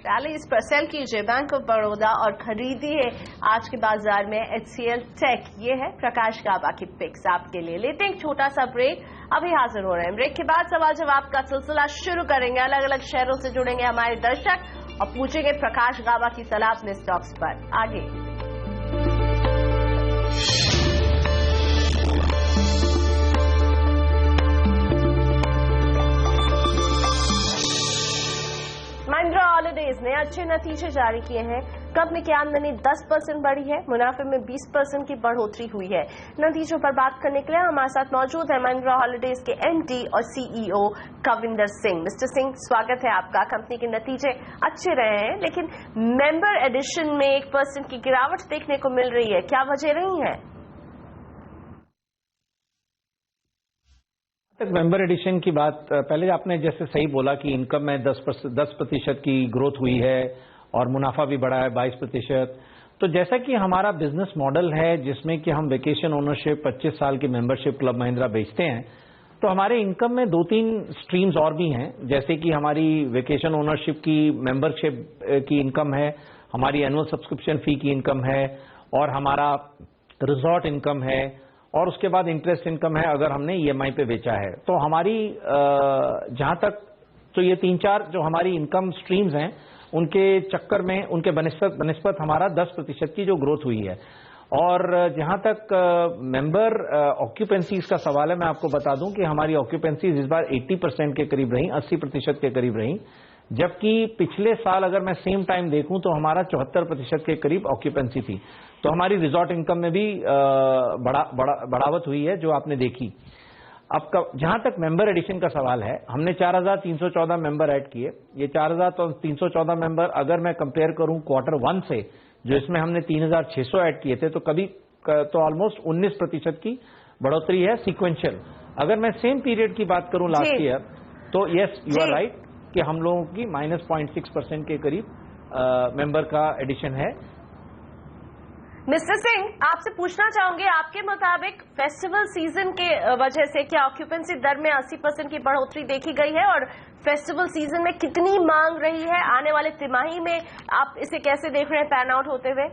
रैलीज पर सेल कीजिए बैंक ऑफ बड़ौदा और खरीदी है आज के बाजार में HCL टेक। ये है प्रकाश गाबा की पिक्स आपके लिए। लेते हैं एक छोटा सा ब्रेक, अभी हाजिर हो रहे हैं। ब्रेक के बाद सवाल जवाब का सिलसिला शुरू करेंगे। अलग अलग शहरों से जुड़ेंगे हमारे दर्शक और पूछेंगे प्रकाश गाबा की सलाह अपने स्टॉक्स पर। आगे महिंद्रा हॉलिडेज ने अच्छे नतीजे जारी किए हैं। कंपनी की आमदनी 10% बढ़ी है, मुनाफे में 20% की बढ़ोतरी हुई है। नतीजों पर बात करने के लिए हमारे साथ मौजूद है महिंद्रा हॉलिडेज के MD और CEO कविंदर सिंह। मिस्टर सिंह, स्वागत है आपका। कंपनी के नतीजे अच्छे रहे हैं, लेकिन मेंबर एडिशन में 1% की गिरावट देखने को मिल रही है, क्या वजह रही है? मेंबर एडिशन की बात, पहले आपने जैसे सही बोला कि इनकम में 10% की ग्रोथ हुई है और मुनाफा भी बढ़ा है 22%। तो जैसा कि हमारा बिजनेस मॉडल है जिसमें कि हम वेकेशन ओनरशिप 25 साल की मेंबरशिप क्लब महिंद्रा बेचते हैं, तो हमारे इनकम में 2-3 स्ट्रीम्स और भी हैं, जैसे कि हमारी वेकेशन ओनरशिप की मेंबरशिप की इनकम है, हमारी एनुअल सब्सक्रिप्शन फी की इनकम है, और हमारा रिजॉर्ट इनकम है, और उसके बाद इंटरेस्ट इनकम है अगर हमने EMI पे बेचा है। तो हमारी जहां तक तो ये 3-4 जो हमारी इनकम स्ट्रीम्स हैं उनके चक्कर में उनके बनिस्बत हमारा 10% की जो ग्रोथ हुई है। और जहां तक मेंबर ऑक्यूपेंसीज का सवाल है, मैं आपको बता दूं कि हमारी ऑक्यूपेंसीज इस बार 80% के करीब रही, 80% के करीब रही, जबकि पिछले साल अगर मैं सेम टाइम देखूं तो हमारा 74% के करीब ऑक्यूपेंसी थी। तो हमारी रिजॉर्ट इनकम में भी बढ़ावट हुई है जो आपने देखी। अब जहां तक मेंबर एडिशन का सवाल है, हमने 4314 मेंबर ऐड किए। ये 4314 मेंबर अगर मैं कंपेयर करूं Q1 से, जो इसमें हमने 3600 ऐड किए थे, तो ऑलमोस्ट 19% की बढ़ोतरी है सीक्वेंशियल। अगर मैं सेम पीरियड की बात करूं लास्ट ईयर, तो यस यू आर राइट कि हम लोगों की -0.6% के करीब मेंबर का एडिशन है। मिस्टर सिंह, आपसे पूछना चाहूंगे, आपके मुताबिक फेस्टिवल सीजन के वजह से क्या ऑक्यूपेंसी दर में 80% की बढ़ोतरी देखी गई है, और फेस्टिवल सीजन में कितनी मांग रही है? आने वाले तिमाही में आप इसे कैसे देख रहे हैं पैन आउट होते हुए?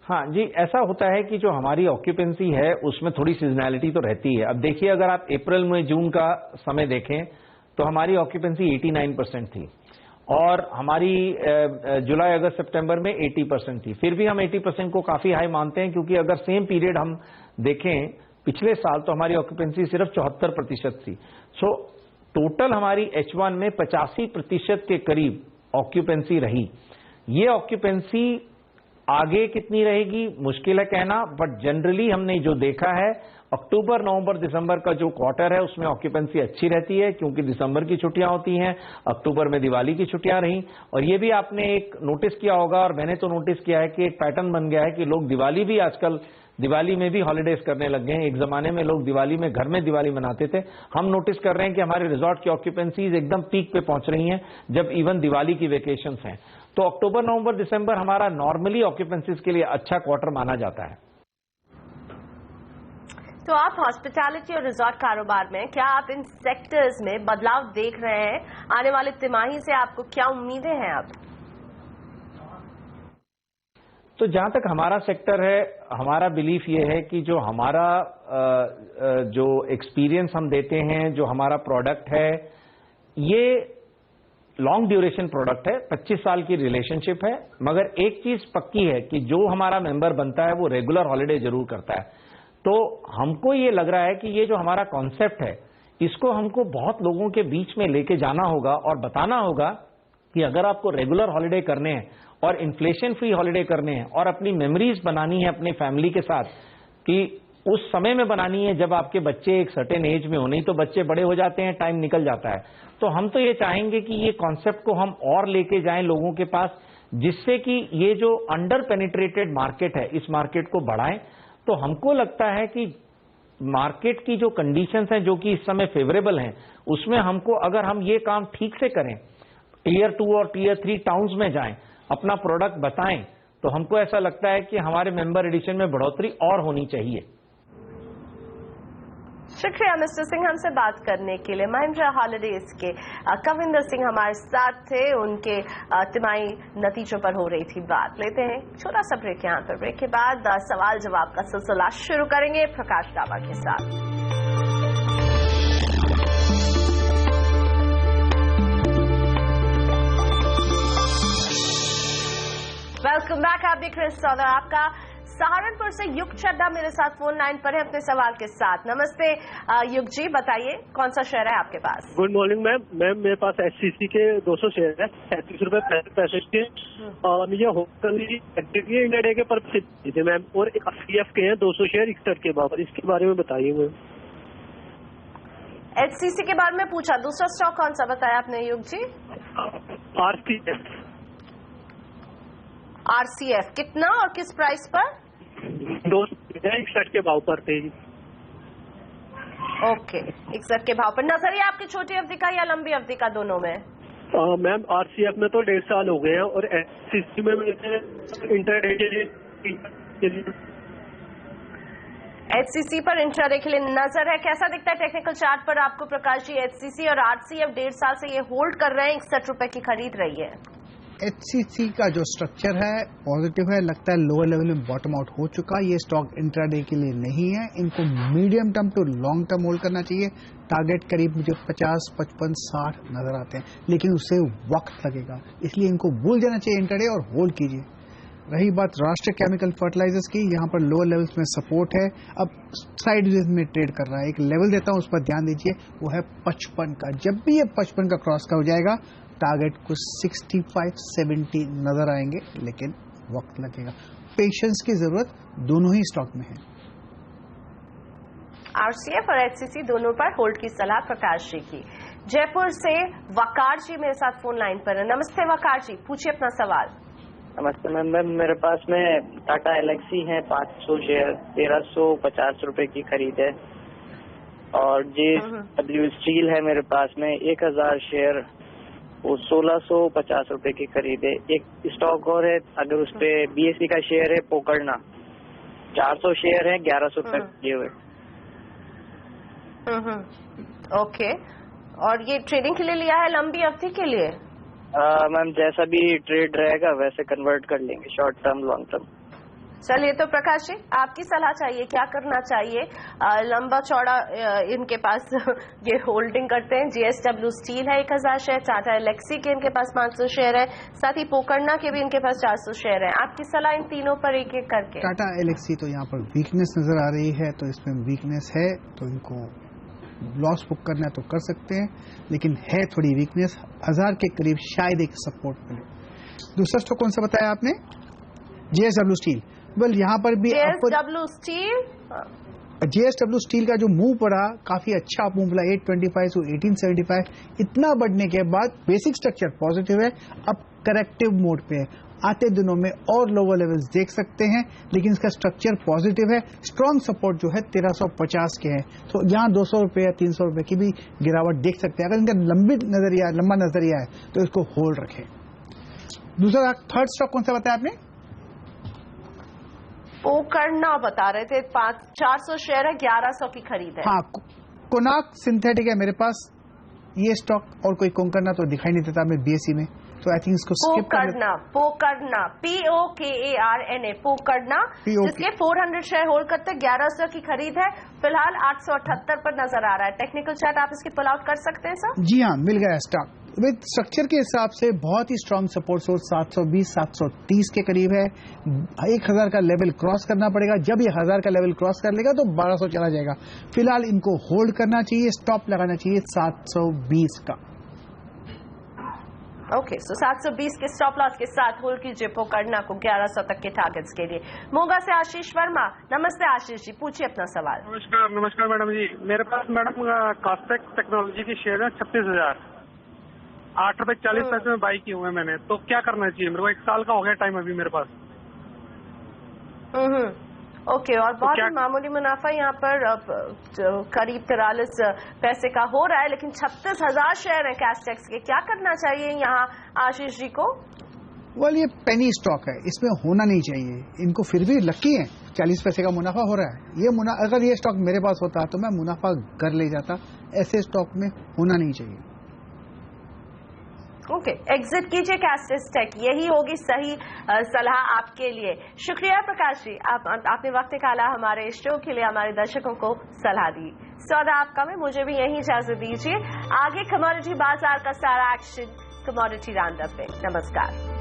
हाँ जी, ऐसा होता है कि जो हमारी ऑक्यूपेंसी है उसमें थोड़ी सीजनैलिटी तो रहती है। अब देखिए, अगर आप अप्रैल मई जून का समय देखें तो हमारी ऑक्यूपेंसी 89% थी, और हमारी जुलाई अगस्त सितंबर में 80% थी। फिर भी हम 80% को काफी हाई मानते हैं, क्योंकि अगर सेम पीरियड हम देखें पिछले साल तो हमारी ऑक्यूपेंसी सिर्फ 74% थी। सो टोटल हमारी H1 में 85% के करीब ऑक्यूपेंसी रही। ये ऑक्यूपेंसी आगे कितनी रहेगी मुश्किल है कहना, बट जनरली हमने जो देखा है अक्टूबर नवंबर दिसंबर का जो क्वार्टर है उसमें ऑक्यूपेंसी अच्छी रहती है, क्योंकि दिसंबर की छुट्टियां होती हैं, अक्टूबर में दिवाली की छुट्टियां रहीं। और ये भी आपने एक नोटिस किया होगा, और मैंने तो नोटिस किया है कि एक पैटर्न बन गया है कि लोग दिवाली भी आजकल दिवाली में भी हॉलिडेज करने लग गए हैं। एक जमाने में लोग दिवाली में घर में दिवाली मनाते थे। हम नोटिस कर रहे हैं कि हमारे रिजॉर्ट की ऑक्यूपेंसीज एकदम पीक पे पहुंच रही हैं, जब इवन दिवाली की वेकेशंस हैं। तो अक्टूबर नवंबर दिसंबर हमारा नॉर्मली ऑक्यूपेंसीज के लिए अच्छा क्वार्टर माना जाता है। तो आप हॉस्पिटैलिटी और रिजॉर्ट कारोबार में क्या आप इन सेक्टर्स में बदलाव देख रहे हैं? आने वाले तिमाही से आपको क्या उम्मीदें हैं अब? तो जहां तक हमारा सेक्टर है, हमारा बिलीफ ये है कि जो हमारा जो एक्सपीरियंस हम देते हैं, जो हमारा प्रोडक्ट है, ये लॉन्ग ड्यूरेशन प्रोडक्ट है, 25 साल की रिलेशनशिप है। मगर एक चीज पक्की है कि जो हमारा मेंबर बनता है वो रेगुलर हॉलिडे जरूर करता है। तो हमको ये लग रहा है कि ये जो हमारा कॉन्सेप्ट है, इसको हमको बहुत लोगों के बीच में लेके जाना होगा और बताना होगा कि अगर आपको रेगुलर हॉलिडे करने हैं और इन्फ्लेशन फ्री हॉलिडे करने हैं और अपनी मेमोरीज बनानी है अपने फैमिली के साथ, कि उस समय में बनानी है जब आपके बच्चे एक सर्टेन एज में हो, नहीं तो बच्चे बड़े हो जाते हैं, टाइम निकल जाता है। तो हम तो ये चाहेंगे कि ये कॉन्सेप्ट को हम और लेके जाएं लोगों के पास, जिससे कि ये जो अंडर पेनिट्रेटेड मार्केट है, इस मार्केट को बढ़ाएं। तो हमको लगता है कि मार्केट की जो कंडीशंस हैं, जो कि इस समय फेवरेबल हैं, उसमें हमको अगर हम ये काम ठीक से करें, टियर 2 और टियर 3 टाउन्स में जाएं, अपना प्रोडक्ट बताएं, तो हमको ऐसा लगता है कि हमारे मेंबर एडिशन में बढ़ोतरी और होनी चाहिए। शुक्रिया मिस्टर सिंह हमसे बात करने के लिए। महिंद्रा हॉलिडेज के कविंदर सिंह हमारे साथ थे, उनके तिमाही नतीजों पर हो रही थी बात। लेते हैं छोटा सा ब्रेक। यहाँ पर ब्रेक के बाद सवाल जवाब का सिलसिला शुरू करेंगे प्रकाश दावा के साथ। Welcome back. आप देख रहे हैं आपका सहारनपुर से युग चड्डा मेरे साथ फोन लाइन पर है अपने सवाल के साथ। नमस्ते युग जी, बताइए कौन सा शेयर है आपके पास? Good morning ma'am. मेरे पास HCC के 200 शेयर है, 37.65 के, और ये होटल इंडिया डे के पर थे मैम, और एक CF के हैं 200 शेयर 61 के भाव पर। इसके बारे में बताइए मैम। HCC के बारे में पूछा, दूसरा स्टॉक कौन सा बताया आपने युग जी? RCF कितना और किस प्राइस पर? 61 के भाव पर थे। ओके, 61 के भाव पर। नजरिए आपकी छोटी अवधि का या लंबी अवधि का, दोनों में? मैम RCF में तो 1.5 साल हो गए हैं, और HCC में इंटरडे के लिए एचसीसी पर इंट्राडे के लिए नजर है, कैसा दिखता है टेक्निकल चार्ट पर आपको प्रकाश जी? एचसीसी और आरसीएफ 1.5 साल से ये होल्ड कर रहे हैं, 61 रुपए की खरीद रही है। एचसीसी का जो स्ट्रक्चर है पॉजिटिव है, लगता है लोअर लेवल में बॉटम आउट हो चुका। ये स्टॉक इंट्राडे के लिए नहीं है, इनको medium term to long term hold करना चाहिए। टारगेट करीब मुझे 50, 55, 60 नजर आते हैं, लेकिन उससे वक्त लगेगा, इसलिए इनको भूल जाना चाहिए इंट्राडे और होल्ड कीजिए। रही बात राष्ट्रीय केमिकल फर्टिलाइजर्स की, यहाँ पर लोअर लेवल्स में सपोर्ट है, अब साइड में ट्रेड कर रहा है। एक लेवल देता हूं, उस पर ध्यान दीजिए, वो है 55 का। जब भी ये 55 का क्रॉस का हो जाएगा, टारगेट कुछ 65, 70 नजर आएंगे, लेकिन वक्त लगेगा। पेशेंस की जरूरत दोनों ही स्टॉक में है। आरसीएफ और एचसीसी दोनों पर होल्ड की सलाह प्रकाश जी की। जयपुर से वकार जी मेरे साथ फोन लाइन पर है। नमस्ते वकार जी, पूछिए अपना सवाल। नमस्ते मैम, मेरे पास में टाटा एलेक्सी है 500 शेयर, 1350 रुपए की खरीद है, और JSW स्टील है मेरे पास में 1000 शेयर, वो 1650 रुपए की खरीद है। एक स्टॉक और है, अगर उस पे BSE का शेयर है पोकड़ना, 400 शेयर है, 1100 रुपए किए हुए। ओके, और ये ट्रेडिंग के लिए लिया है, लंबी अवधि के लिए? मैम जैसा भी ट्रेड रहेगा वैसे कन्वर्ट कर लेंगे, शॉर्ट टर्म लॉन्ग टर्म। चलिए, तो प्रकाश जी आपकी सलाह चाहिए, क्या करना चाहिए? लंबा चौड़ा इनके पास ये होल्डिंग करते हैं। JSW स्टील है 1000 शेयर, टाटा एलेक्सी के इनके पास 500 शेयर है, साथ ही पोकड़ना के भी इनके पास 400 शेयर है। आपकी सलाह इन तीनों पर एक एक करके। टाटा एलेक्सी तो यहाँ पर वीकनेस नजर आ रही है, तो इसमें वीकनेस है, तो इनको लॉस बुक करना है तो कर सकते हैं, लेकिन है थोड़ी वीकनेस, 1000 के करीब शायद एक सपोर्ट मिले। दूसरा स्टॉक कौन सा बताया आपने? JSW steel. वेल यहाँ पर भी JSW स्टील, JSW स्टील का जो मूव पड़ा काफी अच्छा मूव पड़ा, 825 से 1875, इतना बढ़ने के बाद बेसिक स्ट्रक्चर पॉजिटिव है, अब करेक्टिव मोड पे है। आते दिनों में और लोअर लेवल्स देख सकते हैं, लेकिन इसका स्ट्रक्चर पॉजिटिव है। स्ट्रॉन्ग सपोर्ट जो है 1350 के हैं, तो यहाँ 200 रुपए या 300 रुपए की भी गिरावट देख सकते हैं। अगर इनका लंबा नजरिया है तो इसको होल्ड रखें। दूसरा थर्ड स्टॉक कौन सा बताया आपने? पोकड़ना बता रहे थे, 400 शेयर है, 1100 की खरीद है। हाँ, कोनाक सिंथेटिक है मेरे पास ये स्टॉक, और कोई कोंकणा तो दिखाई नहीं देता मैं BSE में, तो आई थिंक इसको स्किप कर लेते हैं। पोकड़ना POKARNA पोकड़ना, जिसके 400 शेयर होल्ड करते, 1100 की खरीद है, फिलहाल 878 पर नजर आ रहा है। टेक्निकल चार्ट आप इसकी पुल आउट कर सकते हैं सर? जी हाँ, मिल गया स्टॉक। विद स्ट्रक्चर के हिसाब से बहुत ही स्ट्रांग सपोर्ट सोर्स 720, 730 के करीब है। 1000 का लेवल क्रॉस करना पड़ेगा, जब ये 1000 का लेवल क्रॉस कर लेगा तो 1200 चला जाएगा। फिलहाल इनको होल्ड करना चाहिए, स्टॉप लगाना चाहिए 720 का। ओके, सो 720 के स्टॉप लॉस के साथ होल्ड कीजिए पोकड़ना को 1100 तक के टारगेट्स के लिए। मोगा से आशीष वर्मा। नमस्ते आशीष जी, पूछिए अपना सवाल। नमस्कार मैडम जी, मेरे पास मैडम कास्टेक टेक्नोलॉजी की शेयर है 36,000, 8 रुपए 40 पैसे में बाई किए हुए मैंने, तो क्या करना चाहिए? मेरे को 1 साल का हो गया टाइम अभी मेरे पास। ओके, और बहुत ही मामूली मुनाफा यहाँ पर करीब 43 पैसे का हो रहा है, लेकिन 36,000 शेयर है कास्टेक्स के, क्या करना चाहिए यहाँ आशीष जी को? वेल ये पेनी स्टॉक है, इसमें होना नहीं चाहिए, इनको फिर भी लकी है, 40 पैसे का मुनाफा हो रहा है। ये अगर ये स्टॉक मेरे पास होता तो मैं मुनाफा कर ले जाता, ऐसे स्टॉक में होना नहीं चाहिए। ओके, एग्जिट कीजिए कास्टेक, यही होगी सही सलाह आपके लिए। शुक्रिया प्रकाश जी, आपने वक्त निकाला हमारे शो के लिए, हमारे दर्शकों को सलाह दी। सौदा आपका में, मुझे भी यही इजाजत दीजिए। आगे कमोडिटी बाजार का सारा एक्शन कमोडिटी राउंडअप पे। नमस्कार।